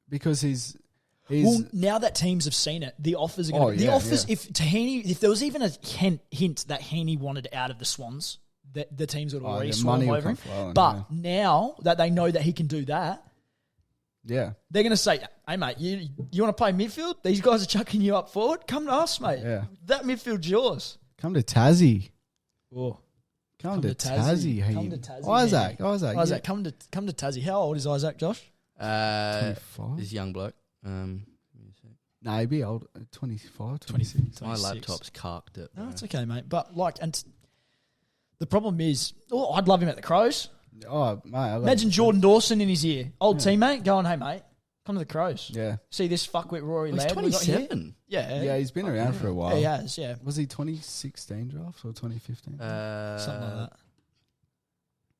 Speaker 2: Because he's
Speaker 1: well, now that teams have seen it, the offers are going to be... The offers, if there was even a hint that Heaney wanted out of the Swans, the teams would have already swarmed over him. But now that they know that he can do that, they're going to say, hey, mate, you want to play midfield? These guys are chucking you up forward? Come to us, mate.
Speaker 2: Yeah.
Speaker 1: That midfield's yours.
Speaker 2: Come to Tassie.
Speaker 1: Oh.
Speaker 2: Come to Tassie.
Speaker 1: Come to Tassie.
Speaker 2: Isaac,
Speaker 1: come to Tassie. How old is Isaac, Josh?
Speaker 2: 25.
Speaker 3: He's a young bloke.
Speaker 2: No, he'd be old. 25, 26.
Speaker 3: My laptop's carked it.
Speaker 1: No, it's okay, mate. But and the problem is, I'd love him at the Crows.
Speaker 2: Oh, mate.
Speaker 1: Imagine Jordan Dawson in his ear. Old teammate going, hey, mate, come to the Crows.
Speaker 2: Yeah.
Speaker 1: See this fuckwit Rory Laird?
Speaker 3: He's 27.
Speaker 1: Yeah,
Speaker 2: he's been around for a while.
Speaker 1: Yeah, he has, yeah.
Speaker 2: Was he 2016 draft or 2015?
Speaker 1: Something like that.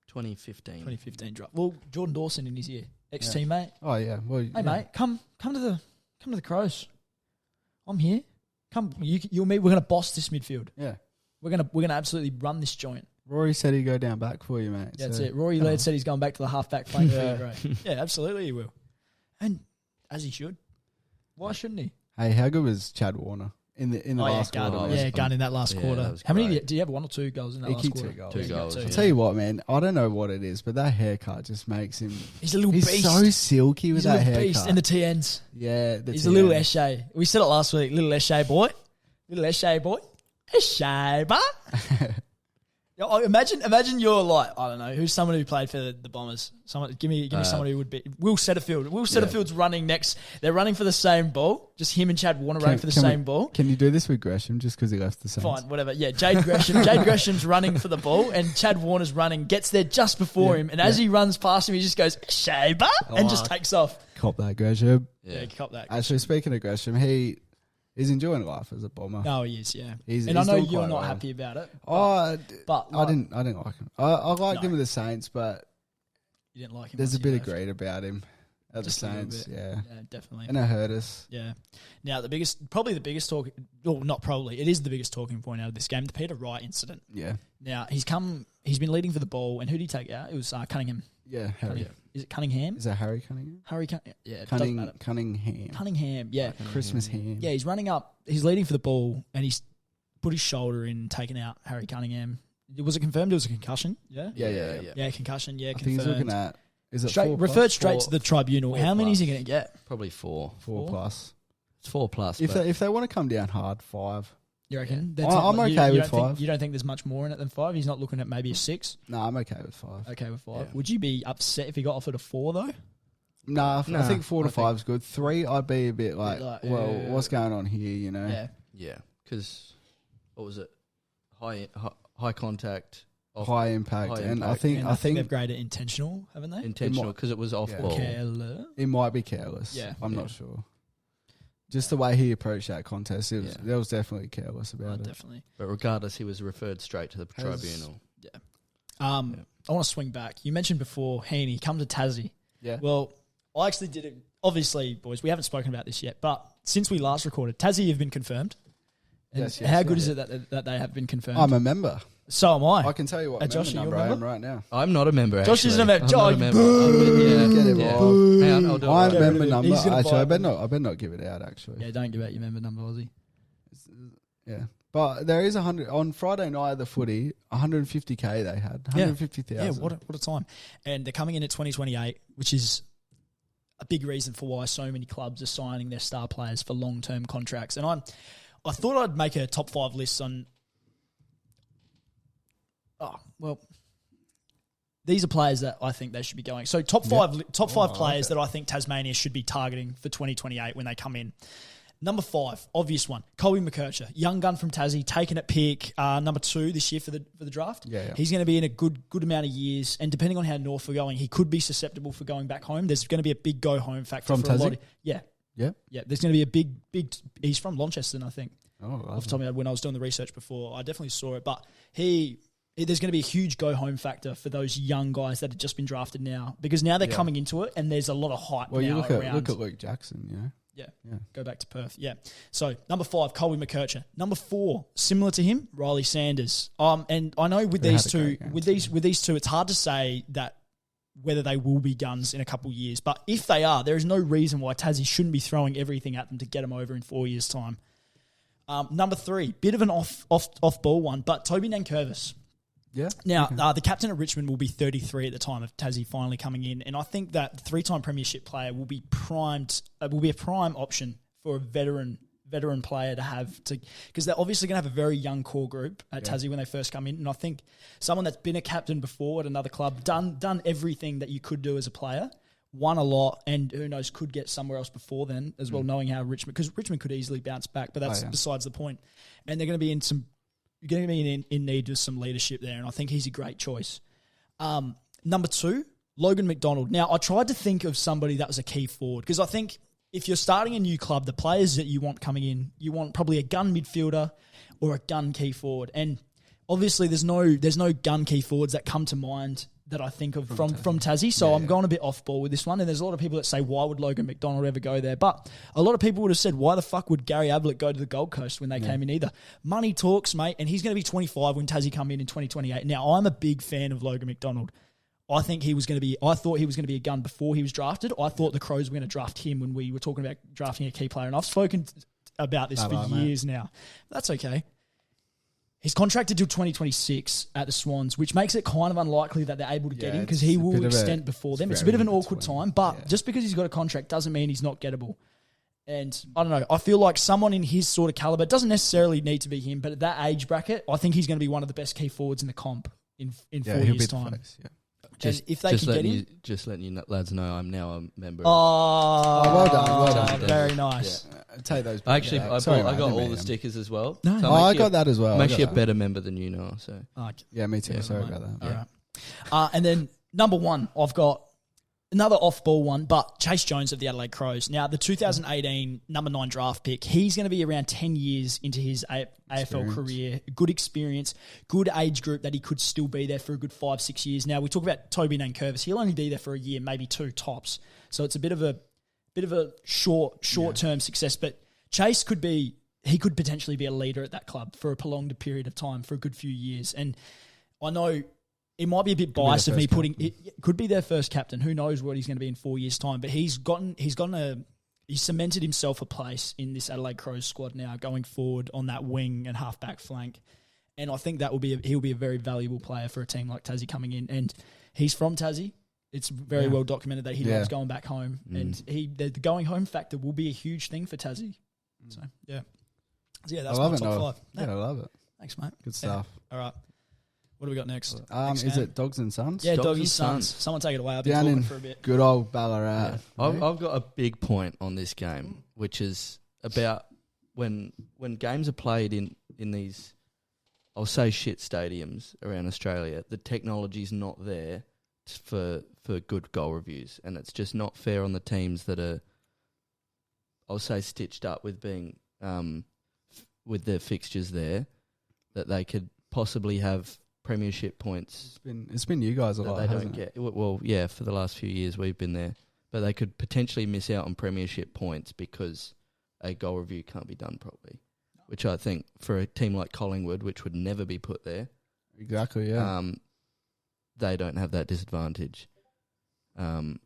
Speaker 3: 2015
Speaker 1: draft. Well, Jordan Dawson in his ear, ex-teammate.
Speaker 2: Oh yeah. Well,
Speaker 1: hey mate, come to the Crows. I'm here. Come, you and me. We're gonna boss this midfield.
Speaker 2: Yeah.
Speaker 1: We're gonna absolutely run this joint.
Speaker 2: Rory said he'd go down back for you, mate.
Speaker 1: Yeah, that's it. Rory Laird said he's going back to the half-back flank for you, right? Yeah, absolutely he will. And as he should. Why shouldn't he?
Speaker 2: Hey, how good was Chad Warner? in the last quarter.
Speaker 1: Yeah, gun in that last
Speaker 3: Yeah,
Speaker 1: quarter.
Speaker 3: that was
Speaker 1: How many
Speaker 3: great.
Speaker 1: do you have? 1 or 2 goals in that
Speaker 2: He
Speaker 1: last
Speaker 2: kicked
Speaker 1: quarter?
Speaker 2: 2 goals.
Speaker 3: 2
Speaker 1: Yeah,
Speaker 3: goals.
Speaker 1: two.
Speaker 2: I'll tell you what, man. I don't know what it is, but that haircut just makes him.
Speaker 1: He's a little
Speaker 2: He's
Speaker 1: beast.
Speaker 2: so silky with
Speaker 1: He's a
Speaker 2: that
Speaker 1: little
Speaker 2: haircut.
Speaker 1: beast. And the TNs.
Speaker 2: Yeah,
Speaker 1: He's a little Shai. We said it last week. Little Shai boy. Little Shai boy. Shai, but imagine you're like, I don't know, who's someone who played for the Bombers? Someone, give me someone who would be Will Setterfield. Will Setterfield's running next. They're running for the same ball. Just him and Chad Warner running for the same ball.
Speaker 2: Can you do this with Gresham just because he left the Saints?
Speaker 1: Fine, whatever. Yeah, Jade Gresham's running for the ball, and Chad Warner's running, gets there just before him, and as he runs past him, he just goes Shaber and just takes off.
Speaker 2: Cop that, Gresham.
Speaker 1: Yeah, cop that.
Speaker 2: Actually, speaking of Gresham, he's enjoying life as a Bomber.
Speaker 1: No, he is. Yeah,
Speaker 2: He's
Speaker 1: and I know
Speaker 2: doing
Speaker 1: you're
Speaker 2: quite
Speaker 1: not
Speaker 2: well.
Speaker 1: happy about it.
Speaker 2: But I didn't like him. I liked him with the Saints, but
Speaker 1: You didn't like him.
Speaker 2: there's a
Speaker 1: once
Speaker 2: bit
Speaker 1: he
Speaker 2: of
Speaker 1: left.
Speaker 2: greed about him at
Speaker 1: Just
Speaker 2: the
Speaker 1: a little
Speaker 2: Saints.
Speaker 1: bit.
Speaker 2: Yeah,
Speaker 1: Yeah, definitely.
Speaker 2: and it hurt us.
Speaker 1: Yeah. Now the biggest talking. Well, not probably. It is the biggest talking point out of this game. The Peter Wright incident.
Speaker 2: Yeah,
Speaker 1: Now he's been leading for the ball, and who did he take out? It was Cunningham.
Speaker 2: yeah. Harry.
Speaker 1: Is it Cunningham?
Speaker 2: Is that Harry Cunningham?
Speaker 1: Harry Cunningham. Yeah, it doesn't matter.
Speaker 2: Cunningham.
Speaker 1: Cunningham. Yeah.
Speaker 2: Christmas ham.
Speaker 1: Yeah, he's running up. He's leading for the ball, and he's put his shoulder in, taking out Harry Cunningham. Was it confirmed? It was a concussion. Yeah.
Speaker 2: Yeah.
Speaker 1: Yeah, concussion. Yeah,
Speaker 2: I think
Speaker 1: confirmed.
Speaker 2: he's looking at. Is it
Speaker 1: Straight,
Speaker 2: 4+?
Speaker 1: referred straight to the tribunal.
Speaker 3: 4+.
Speaker 1: How many is he going to get?
Speaker 3: Probably 4.
Speaker 2: 4+.
Speaker 3: It's 4+.
Speaker 2: If they want to come down hard, 5.
Speaker 1: You reckon?
Speaker 2: Yeah.
Speaker 1: That's
Speaker 2: I'm
Speaker 1: not-
Speaker 2: okay with
Speaker 1: don't think-
Speaker 2: 5.
Speaker 1: You don't think there's much more in it than 5? He's not looking at maybe a 6?
Speaker 2: No, I'm okay with 5.
Speaker 1: Okay with 5.
Speaker 3: Yeah.
Speaker 1: Would you be upset if he got offered a 4 though?
Speaker 2: Nah, I think 4 to
Speaker 3: I
Speaker 2: 5 is good. 3, I'd be a bit like,
Speaker 1: like,
Speaker 2: well,
Speaker 1: yeah.
Speaker 2: what's going on here? You know?
Speaker 1: Yeah.
Speaker 3: Yeah, because what was it? High contact,
Speaker 2: High impact,
Speaker 3: High
Speaker 2: and
Speaker 3: impact.
Speaker 1: And
Speaker 2: I think
Speaker 1: they've graded intentional, haven't they?
Speaker 3: intentional because it was off
Speaker 2: Yeah.
Speaker 3: ball.
Speaker 1: Careless.
Speaker 2: it might be careless.
Speaker 1: Yeah.
Speaker 2: I'm
Speaker 3: Yeah.
Speaker 2: not sure. Just the way he approached that contest, it was
Speaker 3: Yeah.
Speaker 2: there was definitely careless
Speaker 1: Oh,
Speaker 2: about it.
Speaker 1: definitely.
Speaker 3: But regardless, he was referred straight to the
Speaker 2: Has-
Speaker 3: tribunal.
Speaker 1: I want to swing back. You mentioned before, Heaney, come to Tassie.
Speaker 2: Yeah.
Speaker 1: Well, I actually did it. Obviously, boys, we haven't spoken about this yet, but since we last recorded, Tassie have been confirmed. And
Speaker 2: Yes,
Speaker 1: how good
Speaker 2: yeah.
Speaker 1: is it that they have been confirmed?
Speaker 2: I'm a member.
Speaker 1: So am I.
Speaker 2: I can tell you what
Speaker 1: Josh,
Speaker 2: member
Speaker 1: are you a
Speaker 2: number I am
Speaker 1: member?
Speaker 2: right now.
Speaker 3: I'm not a member.
Speaker 1: Josh isn't a
Speaker 3: actually.
Speaker 1: member.
Speaker 3: I'm not a
Speaker 1: Josh,
Speaker 3: member.
Speaker 1: boo.
Speaker 2: Get him
Speaker 3: Yeah.
Speaker 2: off.
Speaker 3: Hang on, I'll do it.
Speaker 2: I'm
Speaker 1: Get rid
Speaker 2: member
Speaker 1: of him.
Speaker 2: number.
Speaker 1: He's gonna
Speaker 2: Actually,
Speaker 1: buy
Speaker 2: I
Speaker 1: it.
Speaker 2: better not give it out. Actually,
Speaker 1: Yeah, don't give out your member number, Aussie.
Speaker 2: yeah. But there is 100 on Friday night at the footy. 150k they had. 150,000.
Speaker 1: Yeah, what a time. And they're coming in at 2028, which is a big reason for why so many clubs are signing their star players for long-term contracts. And I thought I'd make a top 5 list on... Oh, well... These are players that I think they should be going. So top five players that I think Tasmania should be targeting for 2028 when they come in. Number 5, obvious one, Colby McKercher, young gun from Tassie, taken at pick number 2 this year for the draft.
Speaker 2: Yeah.
Speaker 1: He's going to be in a good amount of years, and depending on how North are going, he could be susceptible for going back home. There's going to be a big go home factor
Speaker 2: From
Speaker 1: for a lot.
Speaker 2: Tassie?
Speaker 1: Yeah.
Speaker 2: Yeah.
Speaker 1: There's going to be a big. He's from Launceston, I think.
Speaker 2: Oh,
Speaker 1: Off the top of my head, when I was doing the research before, I definitely saw it. But there's going to be a huge go-home factor for those young guys that have just been drafted now, because now they're coming into it, and there's a lot of hype
Speaker 2: well,
Speaker 1: now
Speaker 2: you look
Speaker 1: around.
Speaker 2: at Luke Jackson. You know.
Speaker 1: Yeah, go back to Perth. Yeah. So number 5, Colby McKercher. Number 4, similar to him, Riley Sanders. And I know with
Speaker 2: They
Speaker 1: these
Speaker 2: had a
Speaker 1: two,
Speaker 2: great game
Speaker 1: with these two, it's hard to say that whether they will be guns in a couple of years. But if they are, there is no reason why Tassie shouldn't be throwing everything at them to get them over in 4 years' time. Number 3, bit of an off ball one, but Toby Nankervis.
Speaker 2: Yeah.
Speaker 1: Now, the captain of Richmond will be 33 at the time of Tassie finally coming in, and I think that the 3-time premiership player will be primed. Will be a prime option for a veteran player to have to, because they're obviously going to have a very young core group at Tassie when they first come in, and I think someone that's been a captain before at another club, done everything that you could do as a player, won a lot, and who knows, could get somewhere else before then as well, knowing how Richmond, because Richmond could easily bounce back, but that's besides the point. And they're going to be in need of some leadership there, and I think he's a great choice. Number 2, Logan McDonald. Now, I tried to think of somebody that was a key forward, because I think if you're starting a new club, the players that you want coming in, you want probably a gun midfielder or a gun key forward. And obviously there's no gun key forwards that come to mind that I think of from Tassie. So I'm going a bit off ball with this one. And there's a lot of people that say, why would Logan McDonald ever go there? But a lot of people would have said, why the fuck would Gary Ablett go to the Gold Coast when they came in either? Money talks, mate. And he's going to be 25 when Tassie come in 2028. Now, I'm a big fan of Logan McDonald. I thought he was going to be a gun before he was drafted. I thought the Crows were going to draft him when we were talking about drafting a key player. And I've spoken about this
Speaker 2: Bye-bye,
Speaker 1: for
Speaker 2: mate.
Speaker 1: years now. That's okay. He's contracted till 2026 at the Swans, which makes it kind of unlikely that they're able to get him because he will extend before them. It's a bit of an awkward time, but just because he's got a contract doesn't mean he's not gettable. And I don't know. I feel like someone in his sort of caliber, doesn't necessarily need to be him, but at that age bracket, I think he's going to be one of the best key forwards in the comp in 4 years' time.
Speaker 3: Just,
Speaker 1: if they can get him,
Speaker 3: just letting you lads know, I'm now a member.
Speaker 1: Oh,
Speaker 2: well done, well done.
Speaker 1: Very nice.
Speaker 2: Yeah. Take those.
Speaker 3: Actually, I
Speaker 2: Sorry,
Speaker 3: got
Speaker 2: mate, I
Speaker 3: all
Speaker 2: didn't
Speaker 3: the
Speaker 2: mean them.
Speaker 3: stickers as well.
Speaker 1: No.
Speaker 3: So
Speaker 2: I got that as well.
Speaker 3: I'm
Speaker 2: I
Speaker 3: actually a
Speaker 2: got
Speaker 3: better member than you now. So
Speaker 2: yeah, me too.
Speaker 3: Yeah.
Speaker 2: Sorry about that.
Speaker 1: All right. And then number one, I've got another off-ball one, but Chase Jones of the Adelaide Crows. Now, the 2018 number 9 draft pick, he's going to be around 10 years into his AFL career. Good experience, good age group that he could still be there for a good 5-6 years. Now, we talk about Toby Nankervis. He'll only be there for a year, maybe 2 tops. So it's a bit of a short-term success. But Chase could potentially be a leader at that club for a prolonged period of time, for a good few years. And I know it might be a bit biased of me putting it could be their first captain. Who knows what he's going to be in 4 years' time? But he's cemented himself a place in this Adelaide Crows squad now, going forward on that wing and halfback flank. And I think he'll be a very valuable player for a team like Tassie coming in. And he's from Tassie. It's very well documented that he loves going back home, and the going home factor will be a huge thing for Tassie. So that's my top 5.
Speaker 2: Yeah, I love it.
Speaker 1: Thanks, mate.
Speaker 2: Good stuff.
Speaker 1: All right. What do we got next?
Speaker 2: Is it Dogs and Sons?
Speaker 1: Yeah,
Speaker 3: Dogs
Speaker 1: Doggy
Speaker 3: and
Speaker 1: Sons.
Speaker 3: Sons.
Speaker 1: Someone take it away. I've been
Speaker 2: Down
Speaker 1: talking
Speaker 2: in
Speaker 1: for a bit.
Speaker 2: good old Ballarat.
Speaker 3: I've got a big point on this game, which is about when games are played in these, I'll say shit stadiums around Australia, the technology's not there for good goal reviews, and it's just not fair on the teams that are, I'll say, stitched up with being with their fixtures there, that they could possibly have premiership points.
Speaker 2: It's been you guys a lot.
Speaker 3: They don't get. Well, yeah, for the last few years we've been there, but they could potentially miss out on premiership points because a goal review can't be done properly. Which I think for a team like Collingwood, which would never be put there,
Speaker 2: Exactly. Yeah.
Speaker 3: They don't have that disadvantage. So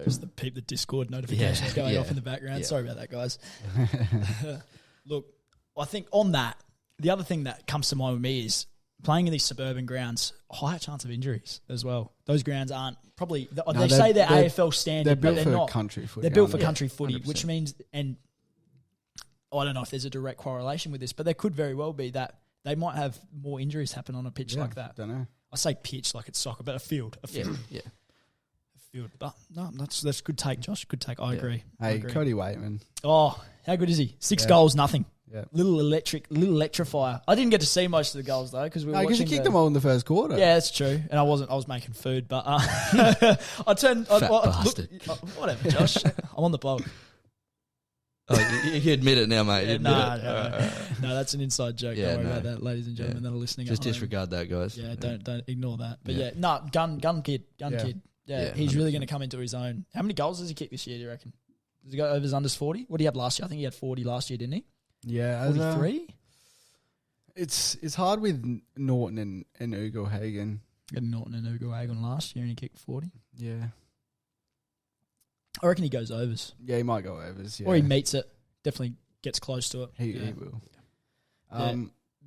Speaker 1: Just the Discord notifications going off in the background.
Speaker 3: Yeah.
Speaker 1: Sorry about that, guys. Look, I think on that, the other thing that comes to mind with me is playing in these suburban grounds, higher chance of injuries as well. Those grounds aren't probably, they say they're AFL standard,
Speaker 2: They're
Speaker 1: but
Speaker 2: built
Speaker 1: they're
Speaker 2: for
Speaker 1: not.
Speaker 2: country footy.
Speaker 1: They're built for
Speaker 2: aren't they?
Speaker 1: country footy,
Speaker 2: 100%.
Speaker 1: which means, and I don't know if there's a direct correlation with this, but there could very well be that they might have more injuries happen on a pitch like that.
Speaker 2: Don't know.
Speaker 1: I say pitch like it's soccer, but a field.
Speaker 3: yeah.
Speaker 1: A field. But no, that's a good take, Josh. Good take. I agree. I
Speaker 2: Hey,
Speaker 1: agree.
Speaker 2: Cody Waitman.
Speaker 1: Oh, how good is he? 6 goals, nothing.
Speaker 2: Yeah.
Speaker 1: Little electrifier. I didn't get to see most of the goals though because we were
Speaker 2: No, because
Speaker 1: watching.
Speaker 2: you kicked them all in the first quarter.
Speaker 1: Yeah, that's true. And I was making food, but I turned.
Speaker 3: Bastard.
Speaker 1: Whatever, Josh. I'm on the blog.
Speaker 3: Oh, you admit it now, mate. You admit it.
Speaker 1: No, that's an inside joke.
Speaker 3: Yeah,
Speaker 1: Don't worry
Speaker 3: no.
Speaker 1: about that, ladies and gentlemen that are listening.
Speaker 3: Just
Speaker 1: at home.
Speaker 3: disregard that, guys.
Speaker 1: Yeah, don't ignore that. But
Speaker 3: Yeah.
Speaker 1: gun kid. Yeah,
Speaker 3: Yeah,
Speaker 1: he's really
Speaker 3: 100%.
Speaker 1: going to come into his own. How many goals does he kick this year, do you reckon? Does he go overs, unders 40? What did he have last year? I think he had 40 last year, didn't he?
Speaker 2: Yeah.
Speaker 1: 43?
Speaker 2: It's hard with Norton and Ugo Hagen.
Speaker 1: Got Norton and Ugo Hagen last year and he kicked 40.
Speaker 2: Yeah.
Speaker 1: I reckon he goes overs.
Speaker 2: Yeah, he might go overs. Yeah.
Speaker 1: Or he meets it. Definitely gets close to it.
Speaker 2: He
Speaker 1: Yeah.
Speaker 2: will.
Speaker 1: Yeah.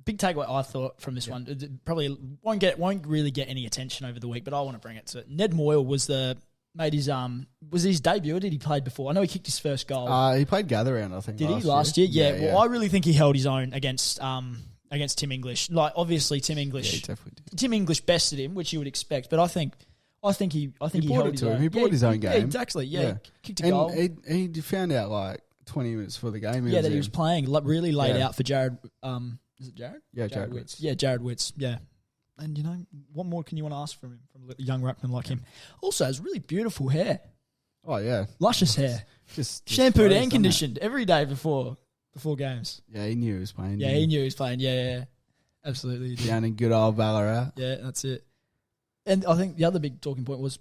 Speaker 1: Big takeaway I thought from this one. It probably won't really get any attention over the week, but I want to bring it to it. Ned Moyle was his debut, or did he play before? I know he kicked his first goal.
Speaker 2: He played gather round, I think.
Speaker 1: Did he last year? Yeah. Well, I really think he held his own against Tim English. Like obviously Tim
Speaker 2: Yeah,
Speaker 1: English.
Speaker 2: he definitely did.
Speaker 1: Tim English bested him, which you would expect, but I think he
Speaker 2: brought
Speaker 1: held
Speaker 2: it
Speaker 1: his
Speaker 2: to him.
Speaker 1: own.
Speaker 2: He brought his own
Speaker 1: Yeah,
Speaker 2: game.
Speaker 1: exactly. Yeah,
Speaker 2: Yeah.
Speaker 1: He kicked a
Speaker 2: And
Speaker 1: goal.
Speaker 2: he found out like 20 minutes before the game.
Speaker 1: That he was playing really laid
Speaker 2: Yeah.
Speaker 1: out for Jared. Is it Jared?
Speaker 2: Yeah, Jared Witz.
Speaker 1: Yeah, Jared Witz. Yeah. And, what more can you want to ask from him, from a young ruckman like him? Also has really beautiful hair.
Speaker 2: Oh, yeah.
Speaker 1: Luscious hair.
Speaker 2: Just
Speaker 1: Shampooed
Speaker 2: froze,
Speaker 1: and
Speaker 2: doesn't
Speaker 1: conditioned every day before games.
Speaker 2: it? Yeah, he knew he was playing.
Speaker 1: Yeah, he knew he was playing. Yeah. Absolutely. He did.
Speaker 2: Down in good old Ballarat.
Speaker 1: Yeah, that's it. And I think the other big talking point was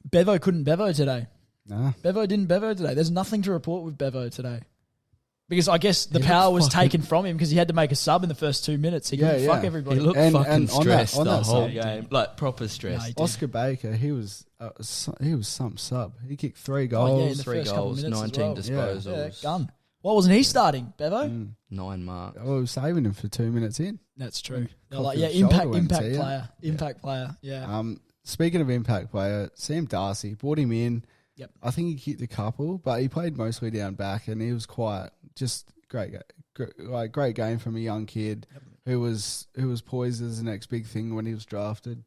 Speaker 1: Bevo couldn't Bevo today.
Speaker 2: Nah.
Speaker 1: Bevo didn't Bevo today. There's nothing to report with Bevo today. Because I guess the
Speaker 2: He
Speaker 1: power
Speaker 2: looked
Speaker 1: was
Speaker 2: fucking-
Speaker 1: taken from him because he had to make a sub in the first 2 minutes. He couldn't fuck everybody.
Speaker 3: He looked
Speaker 2: And
Speaker 3: fucking
Speaker 2: on that-
Speaker 3: stressed
Speaker 2: on
Speaker 3: the
Speaker 2: that
Speaker 3: whole
Speaker 2: side.
Speaker 3: game. Like, proper stressed.
Speaker 1: he did.
Speaker 2: Oscar Baker, he was some sub. He kicked 3
Speaker 1: Oh, yeah,
Speaker 2: goals.
Speaker 1: in the
Speaker 3: 3
Speaker 1: first couple
Speaker 3: goals,
Speaker 1: minutes as
Speaker 3: 19
Speaker 1: well.
Speaker 3: disposals.
Speaker 1: Yeah, gun. Why wasn't he starting, Bevo?
Speaker 3: 9 marks.
Speaker 2: I was saving him for 2 minutes in.
Speaker 1: That's true. They're
Speaker 2: Cough
Speaker 1: like,
Speaker 2: his
Speaker 1: impact
Speaker 2: shoulder went to you.
Speaker 1: player. Impact player, yeah.
Speaker 2: Speaking of impact player, Sam Darcy brought him in.
Speaker 1: Yep.
Speaker 2: I think he kicked a couple, but he played mostly down back, and he was quiet. Just great game from a young kid who was poised as the next big thing when he was drafted.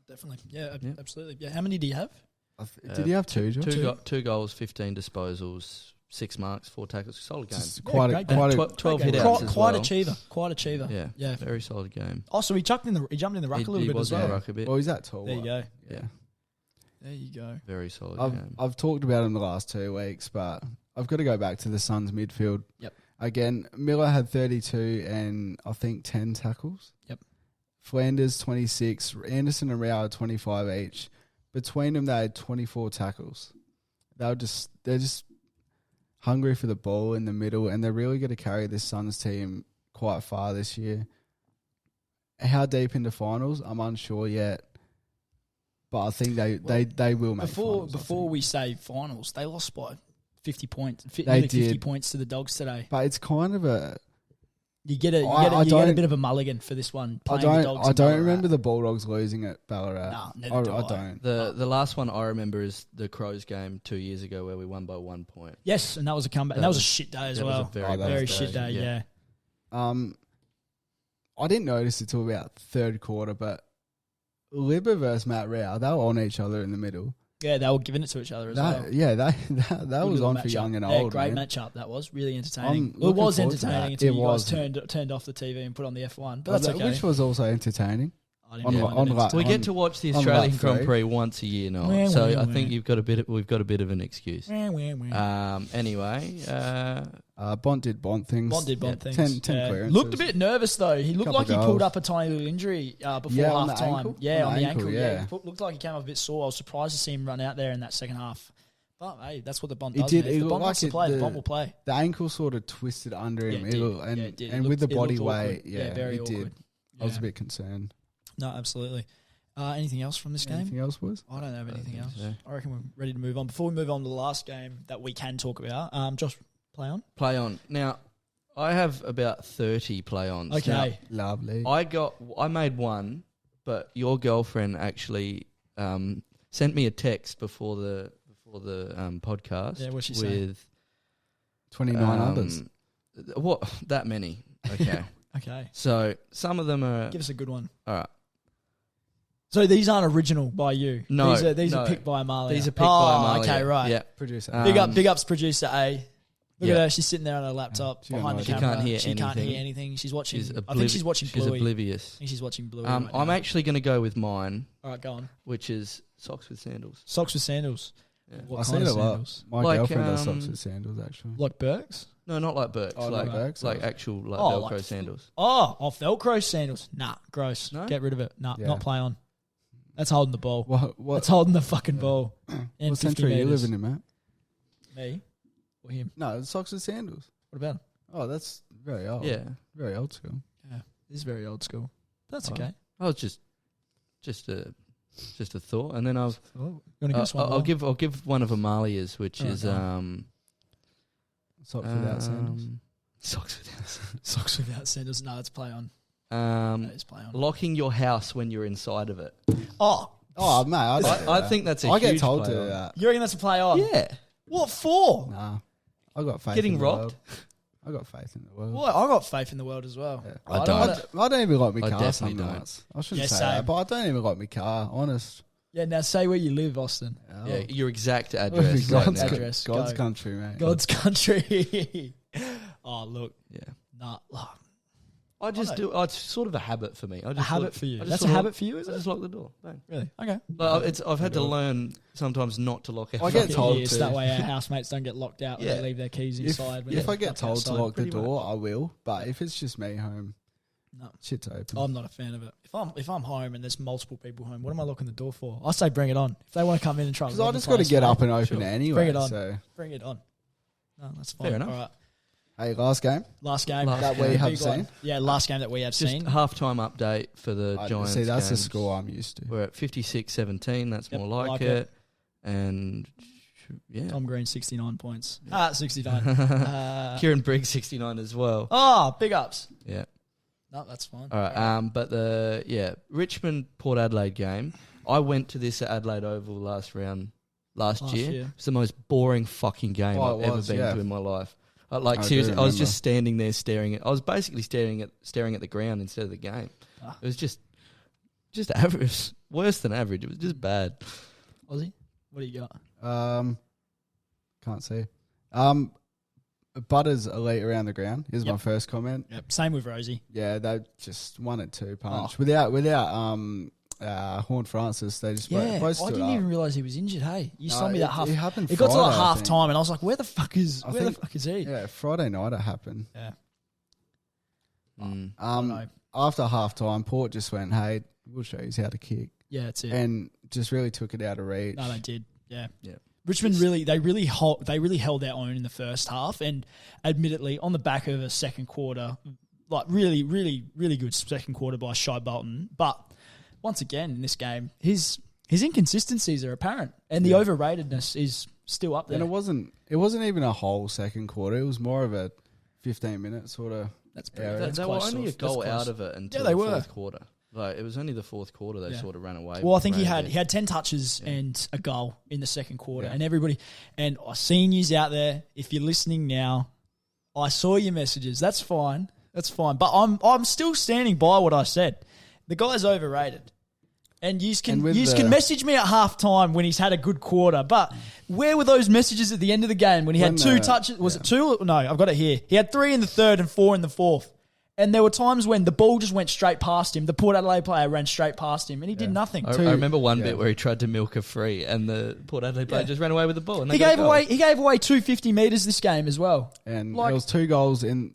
Speaker 1: Definitely. Yeah, absolutely. Yeah. How many do you have?
Speaker 2: Did he have two, Josh?
Speaker 3: Two goals, 15 disposals, 6 marks, 4 tackles. Solid game.
Speaker 2: Quite
Speaker 1: great
Speaker 2: a,
Speaker 1: game.
Speaker 2: quite a,
Speaker 3: 12 hit outs as
Speaker 1: Quite
Speaker 3: well.
Speaker 1: achiever. Quite achiever.
Speaker 3: Yeah,
Speaker 1: Yeah.
Speaker 3: very solid game.
Speaker 1: Oh, so he jumped in the ruck a little
Speaker 3: He
Speaker 1: bit
Speaker 3: was
Speaker 1: as well.
Speaker 3: in the ruck a bit.
Speaker 2: well, he's that tall.
Speaker 1: There you go.
Speaker 3: Yeah,
Speaker 1: There you go.
Speaker 3: very solid game.
Speaker 2: I've talked about him the last 2 weeks, but I've got to go back to the Suns midfield.
Speaker 1: Yep.
Speaker 2: Again, Miller had 32 and I think 10 tackles.
Speaker 1: Yep.
Speaker 2: Flanders 26, Anderson and Rao 25 each. Between them, they had 24 tackles. They're just hungry for the ball in the middle, and they're really going to carry this Suns team quite far this year. How deep into finals, I'm unsure yet, but I think they will make finals.
Speaker 1: Before we say finals, they lost by 50 points.
Speaker 2: They
Speaker 1: Nearly 50
Speaker 2: did.
Speaker 1: points to the Dogs today.
Speaker 2: But it's kind of a...
Speaker 1: You get a bit of a mulligan for this one.
Speaker 2: I don't remember the Bulldogs losing at Ballarat.
Speaker 1: Nah, neither do I.
Speaker 2: I don't.
Speaker 3: The last one I remember is the Crows game 2 years ago where we won by 1 point.
Speaker 1: Yes, and that was a comeback. And that was a shit day as well.
Speaker 3: Was a
Speaker 1: very shit day, yeah.
Speaker 2: I didn't notice it till about third quarter, but Libba versus Matt Rao, they were on each other in the middle.
Speaker 1: Yeah, they were giving it to each other as well.
Speaker 2: Yeah, that was on for young and old.
Speaker 1: Great
Speaker 2: man.
Speaker 1: matchup. That was really entertaining.
Speaker 2: I'm
Speaker 1: Well, it was
Speaker 2: looking forward to
Speaker 1: entertaining
Speaker 2: that.
Speaker 1: until
Speaker 2: It
Speaker 1: you
Speaker 2: was.
Speaker 1: guys turned off the TV and put on the F1. But that's okay.
Speaker 2: Which was also entertaining.
Speaker 1: I didn't find it
Speaker 2: on
Speaker 1: entertaining.
Speaker 3: We get to watch the Australian
Speaker 2: lap
Speaker 3: Grand
Speaker 2: three.
Speaker 3: Prix once a year now,
Speaker 1: Wah,
Speaker 3: so
Speaker 1: wah,
Speaker 3: I
Speaker 1: wah.
Speaker 3: think we've got a bit of an excuse. Anyway,
Speaker 2: Bont did Bont things.
Speaker 1: Bond did Bond things.
Speaker 2: 10
Speaker 1: Yeah.
Speaker 2: clearances.
Speaker 1: Looked a bit nervous though. He looked
Speaker 2: Couple
Speaker 1: like he
Speaker 2: goals.
Speaker 1: pulled up a tiny little injury before
Speaker 2: Yeah, on the
Speaker 1: half time.
Speaker 2: ankle?
Speaker 1: Yeah,
Speaker 2: On
Speaker 1: on
Speaker 2: the
Speaker 1: the ankle.
Speaker 2: ankle,
Speaker 1: Yeah,
Speaker 2: yeah.
Speaker 1: He looked like he came up a bit sore. I was surprised to see him run out there in that second half. But hey, that's what the Bond
Speaker 2: He
Speaker 1: does.
Speaker 2: did-
Speaker 1: Man.
Speaker 2: he
Speaker 1: If the
Speaker 2: looked
Speaker 1: Bond wants to
Speaker 2: like
Speaker 1: play,
Speaker 2: it-
Speaker 1: the Bond will play.
Speaker 2: The ankle sort of twisted under him.
Speaker 1: Yeah, it did.
Speaker 2: And,
Speaker 1: Yeah, it did.
Speaker 2: and
Speaker 1: It
Speaker 2: with the
Speaker 1: looked
Speaker 2: body
Speaker 1: awkward.
Speaker 2: weight, yeah,
Speaker 1: very
Speaker 2: it
Speaker 1: awkward.
Speaker 2: did. I was
Speaker 1: Yeah.
Speaker 2: a bit concerned.
Speaker 1: No, absolutely. Anything else from this game?
Speaker 2: Anything else, was?
Speaker 1: I don't have anything
Speaker 3: think
Speaker 1: else.
Speaker 3: so.
Speaker 1: I reckon we're ready to move on. Before we move on to the last game that we can talk about, Josh, play on.
Speaker 3: play on. Now, I have about 30 play-ons.
Speaker 1: Okay.
Speaker 2: Lovely.
Speaker 3: I made one, but your girlfriend actually sent me a text before the podcast.
Speaker 1: Yeah, what'd she say?
Speaker 3: with
Speaker 2: 29 others.
Speaker 3: What that many? Okay.
Speaker 1: Okay.
Speaker 3: So some of them are
Speaker 1: Give us a good one.
Speaker 3: all right.
Speaker 1: So these aren't original by you.
Speaker 3: No,
Speaker 1: these
Speaker 3: no.
Speaker 1: are picked by Amalia.
Speaker 3: These are picked by Amalia.
Speaker 1: Okay, right.
Speaker 3: Yeah.
Speaker 2: Producer.
Speaker 1: Big ups, producer A. Look
Speaker 3: Yeah.
Speaker 1: at her. She's sitting there on her laptop
Speaker 2: She got
Speaker 1: behind
Speaker 2: no
Speaker 1: the
Speaker 2: idea.
Speaker 1: camera.
Speaker 3: She can't hear
Speaker 1: She can't
Speaker 3: anything.
Speaker 1: hear anything. She's watching.
Speaker 3: She's
Speaker 1: I think she's watching
Speaker 3: She's
Speaker 1: Bluey.
Speaker 3: oblivious.
Speaker 1: I think she's watching Bluey.
Speaker 3: I'm
Speaker 1: now.
Speaker 3: actually going to go with mine,
Speaker 1: All right, go on.
Speaker 3: which is socks with sandals.
Speaker 1: Socks with sandals.
Speaker 3: Yeah.
Speaker 1: What
Speaker 2: I see
Speaker 1: kind
Speaker 2: it
Speaker 1: of
Speaker 2: a lot.
Speaker 1: sandals?
Speaker 2: My
Speaker 3: Like,
Speaker 2: girlfriend does socks with sandals, actually.
Speaker 1: Like Birks?
Speaker 3: No, not like Birks.
Speaker 2: Oh,
Speaker 3: like
Speaker 2: not Birks?
Speaker 3: like actual like
Speaker 1: Oh,
Speaker 3: Velcro
Speaker 1: like-
Speaker 3: sandals.
Speaker 1: Oh, Velcro sandals. Nah, gross.
Speaker 3: No?
Speaker 1: Get rid of it. Nah,
Speaker 2: Yeah.
Speaker 1: not play on. That's holding the ball.
Speaker 2: What
Speaker 1: That's holding the fucking ball. And
Speaker 2: what
Speaker 1: 50
Speaker 2: century are you
Speaker 1: meters.
Speaker 2: living in, Matt?
Speaker 1: Me? Or him?
Speaker 2: No, it's socks with sandals.
Speaker 1: What about him?
Speaker 2: Oh, that's very old.
Speaker 3: Yeah.
Speaker 2: Very old school.
Speaker 1: Yeah, this is very old school. That's
Speaker 3: Oh.
Speaker 1: okay.
Speaker 3: I was just a thought, and then I've
Speaker 1: Oh, you want to give us one?
Speaker 3: I'll give one of Amalia's, which
Speaker 1: Alright,
Speaker 3: is
Speaker 1: go on.
Speaker 2: Socks without sandals.
Speaker 3: socks without
Speaker 1: Socks without sandals. No, it's play on. That is play on.
Speaker 3: locking your house when you're inside of it.
Speaker 1: Oh,
Speaker 2: Oh, mate,
Speaker 3: I think that's a
Speaker 2: I get
Speaker 3: huge
Speaker 2: told to
Speaker 3: play
Speaker 2: do
Speaker 3: on.
Speaker 2: that.
Speaker 1: you reckon that's a play on?
Speaker 3: Yeah,
Speaker 1: What for?
Speaker 2: Nah, I got faith.
Speaker 3: Getting
Speaker 2: in the
Speaker 3: robbed?
Speaker 2: world. I got faith in the world.
Speaker 1: Well, I got faith in the world as well.
Speaker 2: Yeah.
Speaker 3: I
Speaker 1: don't
Speaker 3: don't.
Speaker 1: wanna-
Speaker 2: I don't even like my
Speaker 3: I
Speaker 2: car
Speaker 3: definitely
Speaker 2: some
Speaker 3: don't.
Speaker 2: nights. I shouldn't
Speaker 1: Yeah,
Speaker 2: say
Speaker 1: same.
Speaker 2: that, but I don't even like my car. Honest.
Speaker 1: Yeah, now say where you live, Austin.
Speaker 2: Oh.
Speaker 3: Yeah, your exact address.
Speaker 2: God's,
Speaker 3: right now.
Speaker 1: Address,
Speaker 2: God's
Speaker 1: go.
Speaker 2: country, mate.
Speaker 1: God's country. Oh, look.
Speaker 3: Yeah.
Speaker 1: Nah.
Speaker 3: I just
Speaker 1: know.
Speaker 3: do. Oh, it's sort of a habit for me. I
Speaker 1: A
Speaker 3: just
Speaker 1: habit
Speaker 3: lock-
Speaker 1: for you.
Speaker 3: I just
Speaker 1: That's a
Speaker 3: sort of
Speaker 1: habit
Speaker 3: lock-
Speaker 1: for you, is
Speaker 3: I
Speaker 1: it?
Speaker 3: just lock the door. Bang.
Speaker 1: Really? Okay.
Speaker 3: Like, I've had to learn sometimes not to lock.
Speaker 2: I get told
Speaker 1: Yes,
Speaker 2: to.
Speaker 1: that way our housemates don't get locked out when
Speaker 3: Yeah.
Speaker 1: they leave their keys
Speaker 2: If,
Speaker 1: inside. when
Speaker 2: if
Speaker 1: they
Speaker 2: I get
Speaker 1: fuck
Speaker 2: told to
Speaker 1: outside.
Speaker 2: lock the
Speaker 3: pretty
Speaker 2: door, I will. But if it's just me home,
Speaker 1: No.
Speaker 2: shit's open.
Speaker 1: I'm not a fan of it. If I'm home and there's multiple people home, what am I locking the door for? I say bring it on. If they want to come in and try,
Speaker 2: Because I just got to get up and open it anyway.
Speaker 1: Bring it on.
Speaker 2: So,
Speaker 1: bring it on. No, that's fine.
Speaker 3: Fair enough.
Speaker 1: All right.
Speaker 2: hey, last game.
Speaker 1: Last game
Speaker 3: Last
Speaker 2: That
Speaker 3: game.
Speaker 2: we have
Speaker 1: Big one.
Speaker 2: seen.
Speaker 1: Yeah, last game that we have
Speaker 3: Just
Speaker 1: seen.
Speaker 3: halftime update for the Giants.
Speaker 2: See, that's the
Speaker 3: games.
Speaker 2: score I'm used to.
Speaker 3: We're at 56-17. That's
Speaker 1: Yep,
Speaker 3: more like
Speaker 1: like
Speaker 3: it.
Speaker 1: it.
Speaker 3: And Yeah.
Speaker 1: Tom Green, 69 points. 69.
Speaker 3: Kieran Briggs, 69 as well.
Speaker 1: Oh, big ups.
Speaker 3: Yeah.
Speaker 1: No, that's fine.
Speaker 3: All right. But the Richmond Port Adelaide game. I went to this at Adelaide Oval last year. It's the most boring fucking game I've ever been to in my life. Seriously, I was just standing there I was basically staring at the ground instead of the game. It was just average, worse than average. It was just bad.
Speaker 1: Aussie, what do you got?
Speaker 2: Can't see. Butters elite around the ground. Here's my first comment.
Speaker 1: Yep. Same with Rosie.
Speaker 2: Yeah, they just 1-2 punch without Horn Francis. They just both stood
Speaker 1: I didn't
Speaker 2: up.
Speaker 1: even realise he was injured. Hey, you told me that half.
Speaker 2: It happened.
Speaker 1: It got to like
Speaker 2: Friday,
Speaker 1: half time, and I was like, "Where the fuck is he?"
Speaker 2: Yeah, Friday night it happened.
Speaker 1: Yeah.
Speaker 2: After half time, Port just went, "Hey, we'll show you how to kick."
Speaker 1: Yeah, that's it.
Speaker 2: And just really took it out of reach.
Speaker 1: No, they did. Yeah.
Speaker 3: Yeah.
Speaker 1: Richmond really held their own in the first half, and admittedly on the back of a second quarter, like really good second quarter by Shai Bolton. But once again in this game, his inconsistencies are apparent, and the overratedness is still up there.
Speaker 2: And it wasn't even a whole second quarter. It was more of a 15-minute sort of.
Speaker 1: That's pretty.
Speaker 2: area.
Speaker 3: They were only a goal out of it until the fourth quarter. Like, it was only the fourth quarter they sort of ran away.
Speaker 1: Well, I think he had 10 touches and a goal in the second quarter, and everybody. And I seen yous out there. If you're listening now, I saw your messages. That's fine. But I'm still standing by what I said. The guy's overrated, and you can message me at halftime when he's had a good quarter. But where were those messages at the end of the game when he had two touches? Was it two? No, I've got it here. He had 3 in the third and 4 in the fourth. And there were times when the ball just went straight past him. The Port Adelaide player ran straight past him, and he did nothing.
Speaker 3: I remember one bit where he tried to milk a free, and the Port Adelaide player just ran away with the ball. And
Speaker 1: he gave away 250 metres this game as well.
Speaker 2: And there was 2 goals in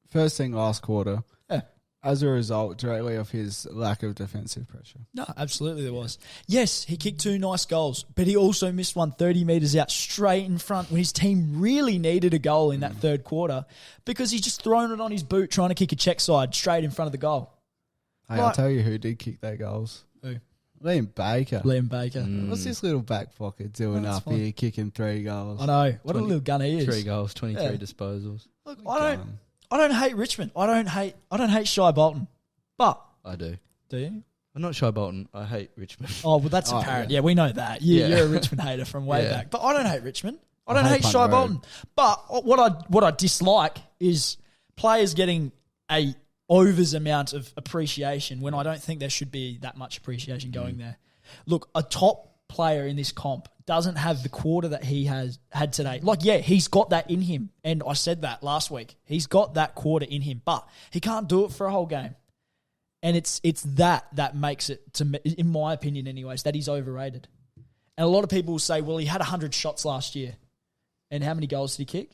Speaker 2: first thing last quarter.
Speaker 1: Yeah.
Speaker 2: As a result, directly of his lack of defensive pressure.
Speaker 1: No, absolutely there was. Yes, he kicked 2 nice goals, but he also missed one 30 metres out straight in front when his team really needed a goal in that third quarter because he's just thrown it on his boot trying to kick a check side straight in front of the goal.
Speaker 2: Hey, I'll tell you who did kick their goals.
Speaker 1: Who?
Speaker 2: Liam Baker.
Speaker 1: Mm.
Speaker 2: What's this little back pocket doing up here kicking 3 goals?
Speaker 1: I know. What a little gunner he is.
Speaker 3: 3 goals, 23 disposals.
Speaker 1: Look, I don't hate Richmond. I don't hate Shai Bolton. But
Speaker 3: I do.
Speaker 1: Do you?
Speaker 3: I'm not Shai Bolton. I hate Richmond.
Speaker 1: Oh, well, that's apparent. Yeah, we know that. You're a Richmond hater from way back. But I don't hate Richmond. I don't hate Shai Bolton. But what I dislike is players getting a overs amount of appreciation when I don't think there should be that much appreciation going there. Look, a top player in this comp doesn't have the quarter that he has had today. Like, he's got that in him. And I said that last week. He's got that quarter in him, but he can't do it for a whole game. And it's that makes it, to me, in my opinion anyways, that he's overrated. And a lot of people will say, well, he had 100 shots last year. And how many goals did he kick?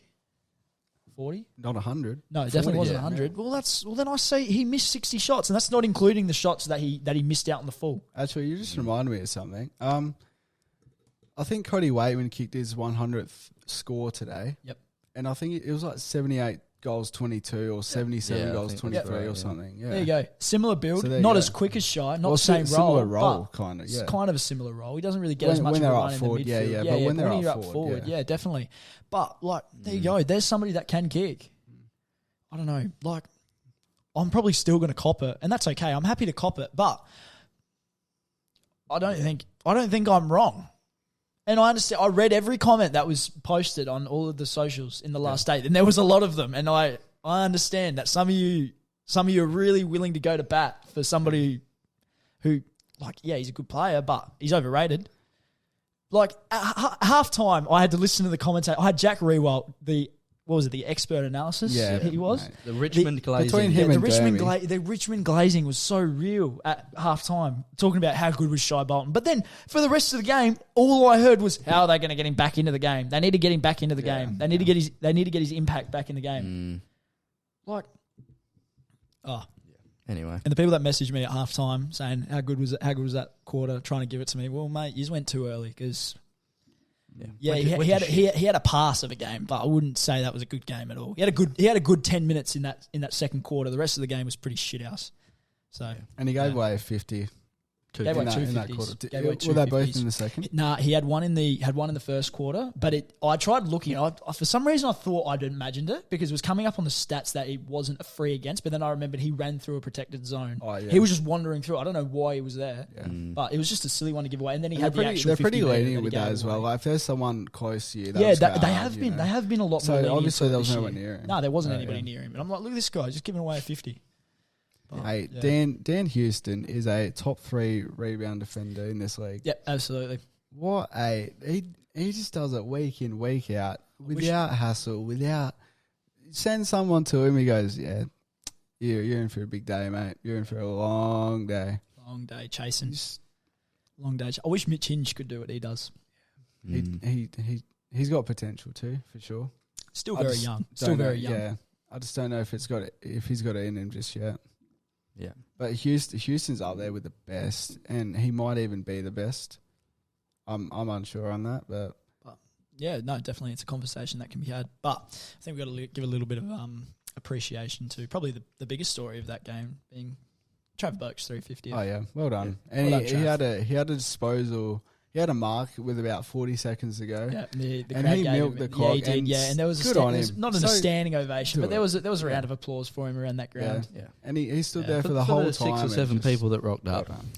Speaker 1: 40?
Speaker 2: Not 100.
Speaker 1: No, it definitely wasn't 100. Yeah. Well, then I say he missed 60 shots, and that's not including the shots that he missed out in the full.
Speaker 2: Actually, you just reminded me of something. I think Cody Waitman kicked his 100th score today.
Speaker 1: Yep.
Speaker 2: And I think it was like 78 goals 22 or 77 goals 23 or something. Yeah.
Speaker 1: There you go. Similar build, not as quick as Shai, not the same
Speaker 2: similar
Speaker 1: role,
Speaker 2: kind of.
Speaker 1: It's kind of a similar role. He doesn't really get as much of a run in the midfield.
Speaker 2: But when they're up forward,
Speaker 1: yeah, definitely. But there you go. There's somebody that can kick. I don't know. Like, I'm probably still going to cop it, and that's okay. I'm happy to cop it, but I don't think I'm wrong. And I understand. I read every comment that was posted on all of the socials in the last day, and there was a lot of them. And I understand that some of you are really willing to go to bat for somebody who, like, he's a good player, but he's overrated. Like, at halftime, I had to listen to the commentator. I had Jack Rewalt, the expert analysis?
Speaker 2: Yeah,
Speaker 1: he was.
Speaker 2: Mate.
Speaker 3: The Richmond glazing.
Speaker 2: Between him and
Speaker 1: the Richmond glazing was so real at halftime, talking about how good was Shai Bolton. But then for the rest of the game, all I heard was, how are they going to get him back into the game? They need to get him back into the game. They need to get his impact back in the game. Like,
Speaker 3: Anyway,
Speaker 1: and the people that messaged me at halftime saying how good was that quarter, trying to give it to me. Well, mate, you just went too early because. He had a pass of a game, but I wouldn't say that was a good game at all. He had a good 10 minutes in that second quarter. The rest of the game was pretty shit house. So
Speaker 2: and he gave away a 50
Speaker 3: Two.
Speaker 1: Gave away
Speaker 2: in that
Speaker 1: 250s.
Speaker 2: quarter.
Speaker 1: Gave away
Speaker 2: Were they both
Speaker 1: 250s.
Speaker 2: in the second?
Speaker 1: Nah, he had one in the first quarter, but I tried looking. For some reason, I thought I'd imagined it because it was coming up on the stats that he wasn't a free against. But then I remembered he ran through a protected zone.
Speaker 2: Oh, yeah.
Speaker 1: He was just wandering through. I don't know why he was there,
Speaker 2: Yeah.
Speaker 1: but it was just a silly one to give away. And then he
Speaker 2: And
Speaker 1: had the actual.
Speaker 2: they're
Speaker 1: 50
Speaker 2: pretty
Speaker 1: meter
Speaker 2: lenient
Speaker 1: he
Speaker 2: with
Speaker 1: gave
Speaker 2: that as well.
Speaker 1: away.
Speaker 2: Like if there's someone close to you,
Speaker 1: Yeah,
Speaker 2: that's
Speaker 1: they
Speaker 2: hard,
Speaker 1: have been.
Speaker 2: you know?
Speaker 1: They have been a lot
Speaker 2: So
Speaker 1: more. lenient
Speaker 2: obviously there was
Speaker 1: this
Speaker 2: no
Speaker 1: year.
Speaker 2: one near him.
Speaker 1: No, there wasn't
Speaker 2: No,
Speaker 1: anybody
Speaker 2: yeah.
Speaker 1: near him. And I'm like, look at this guy, just giving away a 50. But,
Speaker 2: Hey,
Speaker 1: yeah.
Speaker 2: Dan Houston is a top 3 rebound defender in this league.
Speaker 1: Yep, absolutely.
Speaker 2: What he just does it week in, week out, without hassle, without send someone to him. He goes, yeah, you're in for a big day, mate. You're in for a long day.
Speaker 1: Long day chasing. Long day. I wish Mitch Hinge could do what he does.
Speaker 2: He's got potential too, for sure.
Speaker 1: Still
Speaker 2: I
Speaker 1: very
Speaker 2: just
Speaker 1: young.
Speaker 2: don't
Speaker 1: Still
Speaker 2: know-
Speaker 1: very young.
Speaker 2: Yeah, I just don't know if he's got it in him just yet.
Speaker 3: Yeah.
Speaker 2: But Houston's up there with the best, and he might even be the best. I'm unsure on that, but
Speaker 1: Yeah, no, definitely it's a conversation that can be had. But I think we've got to give a little bit of appreciation to probably the biggest story of that game being Trav Burke's 350.
Speaker 2: oh yeah, well done. And
Speaker 1: Well done,
Speaker 2: he had a disposal. He had a mark with about 40 seconds to go.
Speaker 1: Yeah, the
Speaker 2: And
Speaker 1: crowd
Speaker 2: he
Speaker 1: gave
Speaker 2: milked
Speaker 1: him,
Speaker 2: the clock,
Speaker 1: Yeah, he did.
Speaker 2: and
Speaker 1: Yeah, and there was
Speaker 2: good on him.
Speaker 1: not a
Speaker 2: So
Speaker 1: standing ovation,
Speaker 2: do
Speaker 1: but there
Speaker 2: it.
Speaker 1: was a round of applause for him around that ground.
Speaker 3: Yeah.
Speaker 2: And he stood
Speaker 1: Yeah.
Speaker 2: there for the whole time.
Speaker 3: 6 or
Speaker 2: and
Speaker 3: 7
Speaker 2: just-
Speaker 3: people that rocked
Speaker 2: well
Speaker 3: up.
Speaker 2: done.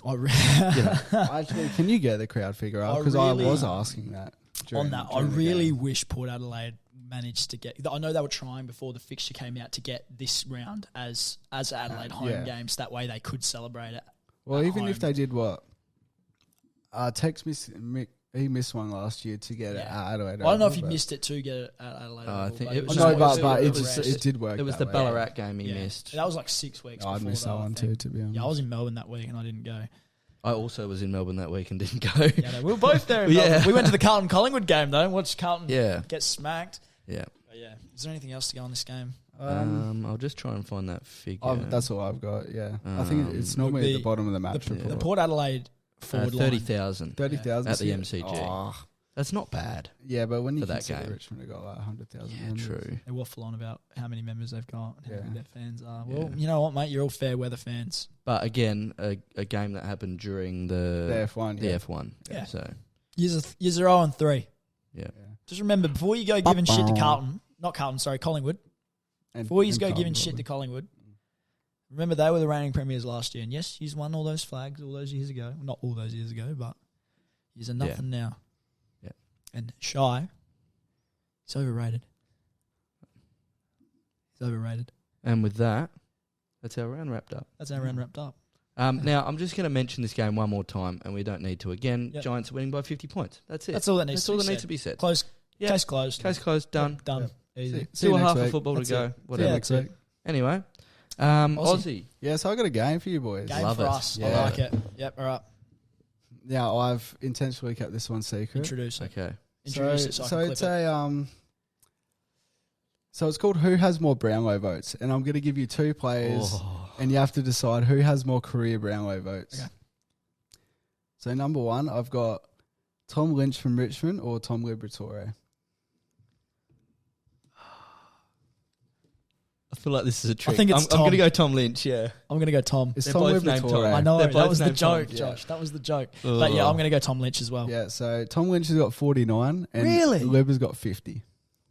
Speaker 2: Actually, can you get the crowd figure up?
Speaker 1: I
Speaker 2: Because
Speaker 1: really-
Speaker 2: I was asking that.
Speaker 1: On that, I
Speaker 2: during the
Speaker 1: really
Speaker 2: game.
Speaker 1: wish Port Adelaide managed to get. I know they were trying before the fixture came out to get this round as Adelaide home
Speaker 2: yeah.
Speaker 1: games. That way they could celebrate it.
Speaker 2: Well,
Speaker 1: at
Speaker 2: even if
Speaker 1: home.
Speaker 2: they did what? He missed one last year to get it
Speaker 1: Yeah.
Speaker 2: at Adelaide.
Speaker 1: Well, I don't know if he
Speaker 2: but-
Speaker 1: missed it to get it at Adelaide.
Speaker 3: I
Speaker 1: Oval,
Speaker 3: think
Speaker 1: but
Speaker 3: it was
Speaker 2: No,
Speaker 3: just-
Speaker 2: but
Speaker 3: it
Speaker 2: it
Speaker 3: was
Speaker 2: just
Speaker 3: just-
Speaker 2: it did work.
Speaker 3: It was
Speaker 2: that
Speaker 3: the
Speaker 2: way.
Speaker 3: Ballarat game he
Speaker 1: Yeah.
Speaker 3: missed.
Speaker 1: That was like 6 weeks.
Speaker 2: I'd
Speaker 1: before
Speaker 2: miss that
Speaker 1: though, I
Speaker 2: one
Speaker 1: think.
Speaker 2: too, to be honest.
Speaker 1: Yeah, I was in Melbourne that week and I didn't go.
Speaker 3: I also was in Melbourne that week and didn't go.
Speaker 1: Yeah, no, we were both there. In
Speaker 3: Yeah.
Speaker 1: Melbourne. We went to the Carlton Collingwood game though. And watched Carlton
Speaker 3: Yeah.
Speaker 1: get smacked.
Speaker 3: Yeah.
Speaker 1: But yeah, is there anything else to go on this game?
Speaker 3: I'll just try and find that figure.
Speaker 2: That's all I've got. Yeah, I think it's normally
Speaker 1: would
Speaker 2: at the
Speaker 1: be
Speaker 2: bottom of the match report.
Speaker 1: The Port Adelaide forward line.
Speaker 3: 30,000
Speaker 2: 30,000
Speaker 3: at the MCG.
Speaker 2: Oh,
Speaker 3: That's not bad.
Speaker 2: yeah, but when you
Speaker 3: For that
Speaker 2: consider
Speaker 3: game.
Speaker 2: Richmond have got like 100,000.
Speaker 3: Yeah,
Speaker 2: members.
Speaker 3: true.
Speaker 1: They waffle on about how many members they've got and how
Speaker 2: Yeah.
Speaker 1: big their fans are. Well,
Speaker 3: Yeah.
Speaker 1: you know what, mate? You're all fair weather fans.
Speaker 3: But again, a game that happened during
Speaker 2: The
Speaker 3: the
Speaker 2: F1.
Speaker 3: the
Speaker 2: Yeah.
Speaker 3: F1.
Speaker 1: Yeah.
Speaker 3: So
Speaker 1: You're 0-3.
Speaker 3: yeah.
Speaker 1: Just remember, before you go giving shit to Collingwood.
Speaker 2: And-
Speaker 1: Before you
Speaker 2: and
Speaker 1: go
Speaker 2: Carlton,
Speaker 1: giving shit to
Speaker 2: probably.
Speaker 1: Collingwood, remember they were the reigning premiers last year. And yes, he's won all those flags all those years ago. Not all those years ago, but he's a nothing now.
Speaker 3: Yeah.
Speaker 1: And Shai, he's overrated. He's overrated.
Speaker 3: And with that, that's our round wrapped up.
Speaker 1: That's our round wrapped up.
Speaker 3: Now, I'm just going to mention this game one more time, and we don't need to again.
Speaker 1: Yep.
Speaker 3: Giants winning by 50 points. That's it.
Speaker 1: That's all that needs
Speaker 3: That's
Speaker 1: to
Speaker 3: all
Speaker 1: be
Speaker 3: that
Speaker 1: said.
Speaker 3: needs to be said.
Speaker 1: Close.
Speaker 3: Yeah.
Speaker 1: Case closed.
Speaker 3: Case closed, done.
Speaker 1: Done.
Speaker 2: Yep.
Speaker 1: Easy.
Speaker 2: See you
Speaker 3: Still
Speaker 2: next
Speaker 3: half of
Speaker 2: week.
Speaker 3: football to
Speaker 1: That's
Speaker 3: go.
Speaker 1: it.
Speaker 3: Whatever.
Speaker 1: Yeah,
Speaker 2: next
Speaker 1: that's
Speaker 2: week.
Speaker 3: Anyway, Aussie.
Speaker 2: Yeah, so I got a game for you boys.
Speaker 1: Game
Speaker 3: Love
Speaker 1: for
Speaker 3: it.
Speaker 1: us. I
Speaker 2: Yeah.
Speaker 1: like it. Yep. All right.
Speaker 2: Yeah, I've intentionally kept this one secret.
Speaker 1: Introduce it.
Speaker 3: Okay.
Speaker 1: Introduce it so I can clip
Speaker 2: it's
Speaker 1: it.
Speaker 2: so it's called Who Has More Brownlow Votes, and I'm going to give you 2 players, and you have to decide who has more career Brownlow votes.
Speaker 1: Okay.
Speaker 2: So number 1, I've got Tom Lynch from Richmond or Tom Liberatore.
Speaker 3: I feel like this is a trick.
Speaker 1: think it's
Speaker 3: I'm going to
Speaker 1: Tom.
Speaker 3: go Tom Lynch, yeah.
Speaker 1: I'm going to go Tom.
Speaker 2: It's
Speaker 3: They're
Speaker 2: Tom
Speaker 3: both named Tom.
Speaker 2: Liberatore.
Speaker 1: I know.
Speaker 3: They're
Speaker 1: That
Speaker 3: both
Speaker 1: was the
Speaker 3: named Tom.
Speaker 1: joke,
Speaker 2: Yeah.
Speaker 1: Josh. That was the joke. But yeah, I'm going to go Tom Lynch as well.
Speaker 2: Yeah, so Tom Lynch has got 49, and
Speaker 1: Really?
Speaker 2: Lib has got 50.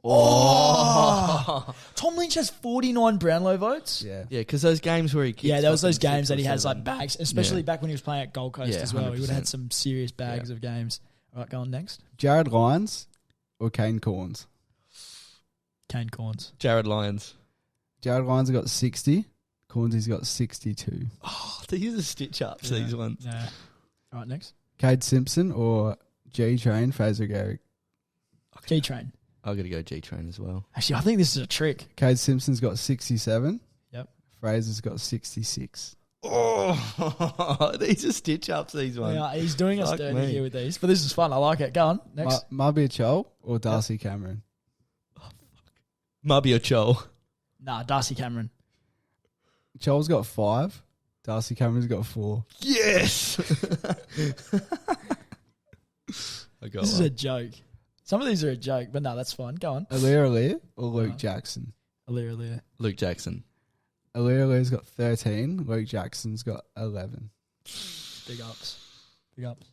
Speaker 1: Oh! Tom Lynch has 49 Brownlow votes.
Speaker 2: Yeah.
Speaker 3: Yeah, because those games where he kicks
Speaker 1: Yeah, there was those
Speaker 3: fucking
Speaker 1: games
Speaker 3: 6
Speaker 1: that he
Speaker 3: or
Speaker 1: has
Speaker 3: 7.
Speaker 1: like bags, especially
Speaker 3: Yeah.
Speaker 1: back when he was playing at Gold Coast
Speaker 3: Yeah,
Speaker 1: as well. He would have had
Speaker 3: 100%.
Speaker 1: some serious bags of games. All right, go on next.
Speaker 2: Jared Lyons or Kane Corns?
Speaker 1: Kane Corns.
Speaker 3: Jared Lyons.
Speaker 2: Jared Lyons has got 60. Corns got 62.
Speaker 3: Oh, these are stitch ups, these ones.
Speaker 1: Yeah. All right, next.
Speaker 2: Cade Simpson or G-Train, Fraser Garrick?
Speaker 1: G-Train.
Speaker 3: I've got to go G-Train as well.
Speaker 1: Actually, I think this is a trick.
Speaker 2: Cade Simpson's got 67.
Speaker 1: Yep.
Speaker 2: Fraser's got 66.
Speaker 3: Oh, these are stitch ups, these ones.
Speaker 1: Yeah, he's doing us
Speaker 3: Fuck
Speaker 1: dirty
Speaker 3: me.
Speaker 1: here with these. But this is fun. I like it. Go on. Next.
Speaker 2: Mabia Chol or Darcy Cameron?
Speaker 3: Mubby or Chol.
Speaker 1: Nah, Darcy Cameron.
Speaker 2: Chol's got 5. Darcy Cameron's got 4.
Speaker 3: Yes! I got
Speaker 1: This is
Speaker 3: one.
Speaker 1: a joke. Some of these are a joke, but no, that's fine. Go on.
Speaker 2: Alir or Luke Jackson?
Speaker 1: Alir.
Speaker 3: Luke Jackson.
Speaker 2: Alir's got 13. Luke Jackson's got 11.
Speaker 1: Big ups. Big ups.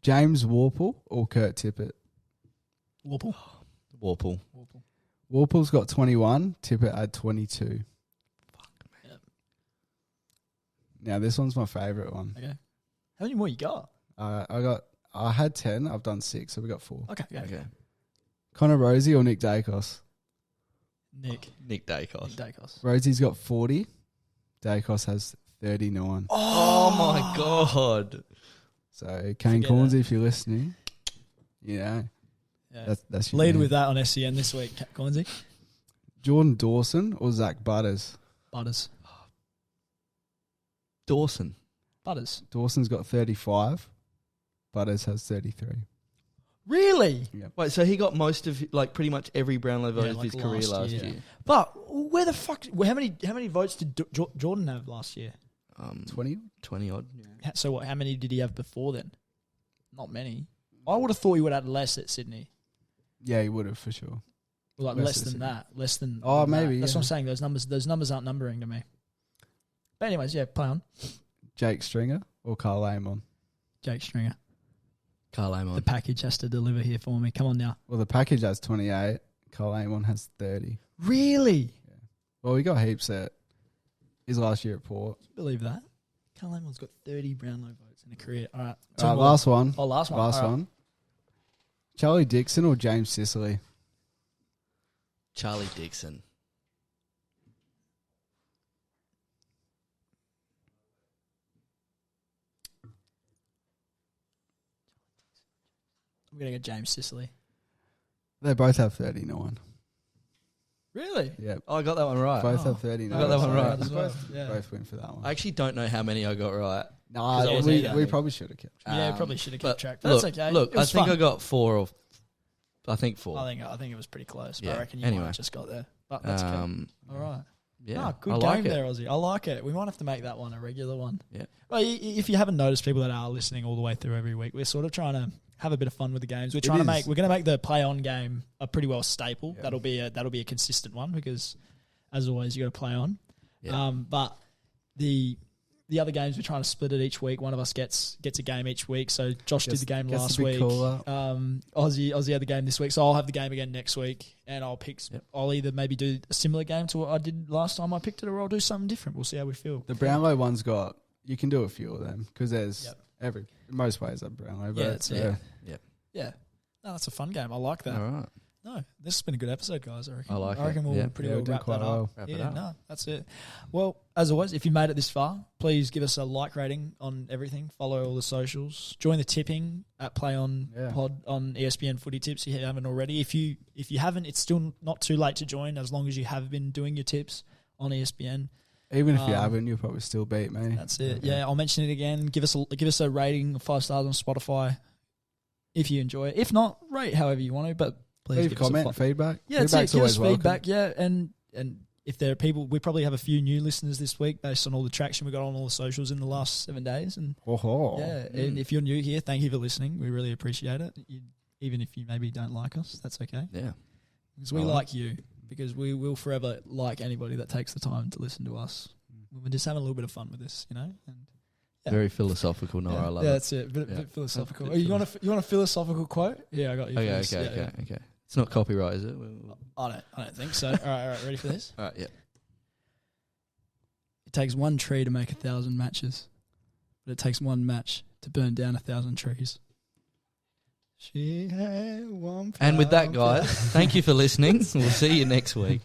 Speaker 2: James Warple or Kurt Tippett?
Speaker 1: Warple.
Speaker 3: Warple.
Speaker 2: Warple's got 21. Tippett had 22.
Speaker 1: Fuck, man.
Speaker 2: Now, this one's my favourite one.
Speaker 1: Okay. How many more you got?
Speaker 2: I had 10. I've done 6, so we got 4.
Speaker 1: Okay.
Speaker 2: Connor Rosie or Nick Dacos?
Speaker 1: Nick Dacos.
Speaker 2: Rosie's got 40. Dacos has 39.
Speaker 3: Oh my God.
Speaker 2: So, Kane Cornsey, if you're listening, yeah. That's your
Speaker 1: Lead
Speaker 2: man.
Speaker 1: with that on SEN this week, Cornsey.
Speaker 2: Jordan Dawson or Zach Butters?
Speaker 1: Butters.
Speaker 3: Dawson.
Speaker 2: Dawson's got 35. Butters has 33.
Speaker 1: Really?
Speaker 2: Yeah.
Speaker 3: Wait, so he got most of, like, pretty much every Brownlow vote of
Speaker 1: like
Speaker 3: his career last
Speaker 1: year.
Speaker 3: year.
Speaker 1: But where the fuck? How many votes did Jordan have last year?
Speaker 2: 20?
Speaker 3: 20 odd. Yeah.
Speaker 1: So what? How many did he have before then? Not many. I would have thought he would have had less at Sydney.
Speaker 2: Yeah, he would have for sure.
Speaker 1: Well, like less than that. Less than.
Speaker 2: Oh,
Speaker 1: than
Speaker 2: maybe.
Speaker 1: That. That's
Speaker 2: yeah.
Speaker 1: what I'm saying. Those numbers aren't numbering to me. But anyways, yeah, play on.
Speaker 2: Jake Stringer or Carl Amon?
Speaker 1: Jake Stringer.
Speaker 3: Carl Amon.
Speaker 1: The package has to deliver here for me. Come on now.
Speaker 2: Well, the package has 28. Carl Amon has 30.
Speaker 1: Really?
Speaker 2: Well, we got heaps at his last year at Port.
Speaker 1: Believe that. Carl Amon's got 30 Brownlow votes in a career. All right.
Speaker 2: Last one.
Speaker 1: Oh, last one.
Speaker 2: Last
Speaker 1: All right.
Speaker 2: one. Charlie Dixon or James Sicily?
Speaker 3: Charlie Dixon.
Speaker 1: I'm going to go James Sicily.
Speaker 2: They both have 39.
Speaker 1: Really?
Speaker 2: Yeah.
Speaker 3: Oh, I got that one right.
Speaker 2: Both have 39.
Speaker 3: I got that one
Speaker 2: So
Speaker 3: right
Speaker 1: as well.
Speaker 2: Both,
Speaker 1: Yeah.
Speaker 2: both win for that one.
Speaker 3: I actually don't know how many I got right.
Speaker 2: Nah,
Speaker 1: I
Speaker 2: we
Speaker 1: wasn't-
Speaker 2: we probably should have kept track.
Speaker 1: Yeah,
Speaker 3: Um,
Speaker 1: probably should have
Speaker 3: but
Speaker 1: kept track. But that's okay.
Speaker 3: Look,
Speaker 1: It
Speaker 3: I
Speaker 1: was
Speaker 3: think
Speaker 1: fun.
Speaker 3: I got 4. I think 4.
Speaker 1: I think it was pretty close. But
Speaker 3: Yeah.
Speaker 1: I reckon you
Speaker 3: Anyway.
Speaker 1: might have just got there. But that's cool. All right.
Speaker 3: Yeah,
Speaker 1: Nah, good
Speaker 3: I
Speaker 1: game
Speaker 3: like
Speaker 1: there,
Speaker 3: it.
Speaker 1: Aussie. I like it. We might have to make that one a regular one.
Speaker 3: Yeah.
Speaker 1: Well, if you haven't noticed, people that are listening all the way through every week, we're sort of trying to have a bit of fun with the games. We're
Speaker 2: It
Speaker 1: trying to
Speaker 2: is.
Speaker 1: we're going to make the play on game a pretty well staple.
Speaker 2: Yeah.
Speaker 1: That'll be a consistent one because, as always, you got to play on.
Speaker 3: Yeah.
Speaker 1: But the other games we're trying to split it each week. One of us gets a game each week. So Josh did the game
Speaker 2: Gets
Speaker 1: last
Speaker 2: the big
Speaker 1: week.
Speaker 2: call up.
Speaker 1: Aussie had the game this week, so I'll have the game again next week, and I'll pick.
Speaker 3: Yep.
Speaker 1: I'll either maybe do a similar game to what I did last time I picked it, or I'll do something different. We'll see how we feel.
Speaker 2: The Brownlow one's got, you can do a few of them because there's
Speaker 1: Yep.
Speaker 2: most ways at Brownlow.
Speaker 1: Yeah,
Speaker 2: But
Speaker 1: that's it.
Speaker 3: Yeah.
Speaker 1: Yeah, no, that's a fun game. I like that.
Speaker 3: All right.
Speaker 1: No, this has been a good episode, guys. I reckon.
Speaker 3: I like it.
Speaker 1: reckon we'll
Speaker 3: Yeah.
Speaker 1: pretty
Speaker 2: Yeah,
Speaker 1: well
Speaker 2: we're doing
Speaker 1: wrap
Speaker 2: quite
Speaker 1: that
Speaker 2: well.
Speaker 1: up.
Speaker 3: Wrap it
Speaker 1: Yeah,
Speaker 3: up.
Speaker 1: no, that's it. Well, as always, if you made it this far, please give us a like rating on everything. Follow all the socials. Join the tipping at PlayOn Pod on ESPN Footy Tips if you haven't already. If you haven't, it's still not too late to join as long as you have been doing your tips on ESPN.
Speaker 2: Even if you haven't, you'll probably still beat me.
Speaker 1: That's it. Yeah, I'll mention it again. Give us a rating of 5 stars on Spotify if you enjoy it. If not, rate however you want to, but please
Speaker 2: Leave
Speaker 1: give
Speaker 2: comment,
Speaker 1: us a
Speaker 2: feedback.
Speaker 1: Yeah, that's it.
Speaker 2: Feedback's
Speaker 1: Give us
Speaker 2: always welcome.
Speaker 1: feedback. Yeah, and if there are people, we probably have a few new listeners this week based on all the traction we got on all the socials in the last 7 days. And and if you're new here, thank you for listening. We really appreciate it. Even if you maybe don't like us, that's okay.
Speaker 3: Yeah.
Speaker 1: Because we like you. Because we will forever like anybody that takes the time to listen to us. We're just having a little bit of fun with this, you know. And yeah.
Speaker 3: Very philosophical, Nora. I love it.
Speaker 1: That's it. Bit philosophical.
Speaker 3: Bit
Speaker 1: you want a philosophical quote? Yeah, I got you.
Speaker 3: Okay. It's not copyright, is it?
Speaker 1: I don't think so. All right. Ready for this?
Speaker 3: All right, yeah.
Speaker 1: It takes one tree to make 1,000 matches, but it takes one match to burn down 1,000 trees. She had one.
Speaker 3: And with that, guys, thank you for listening. We'll see you next week.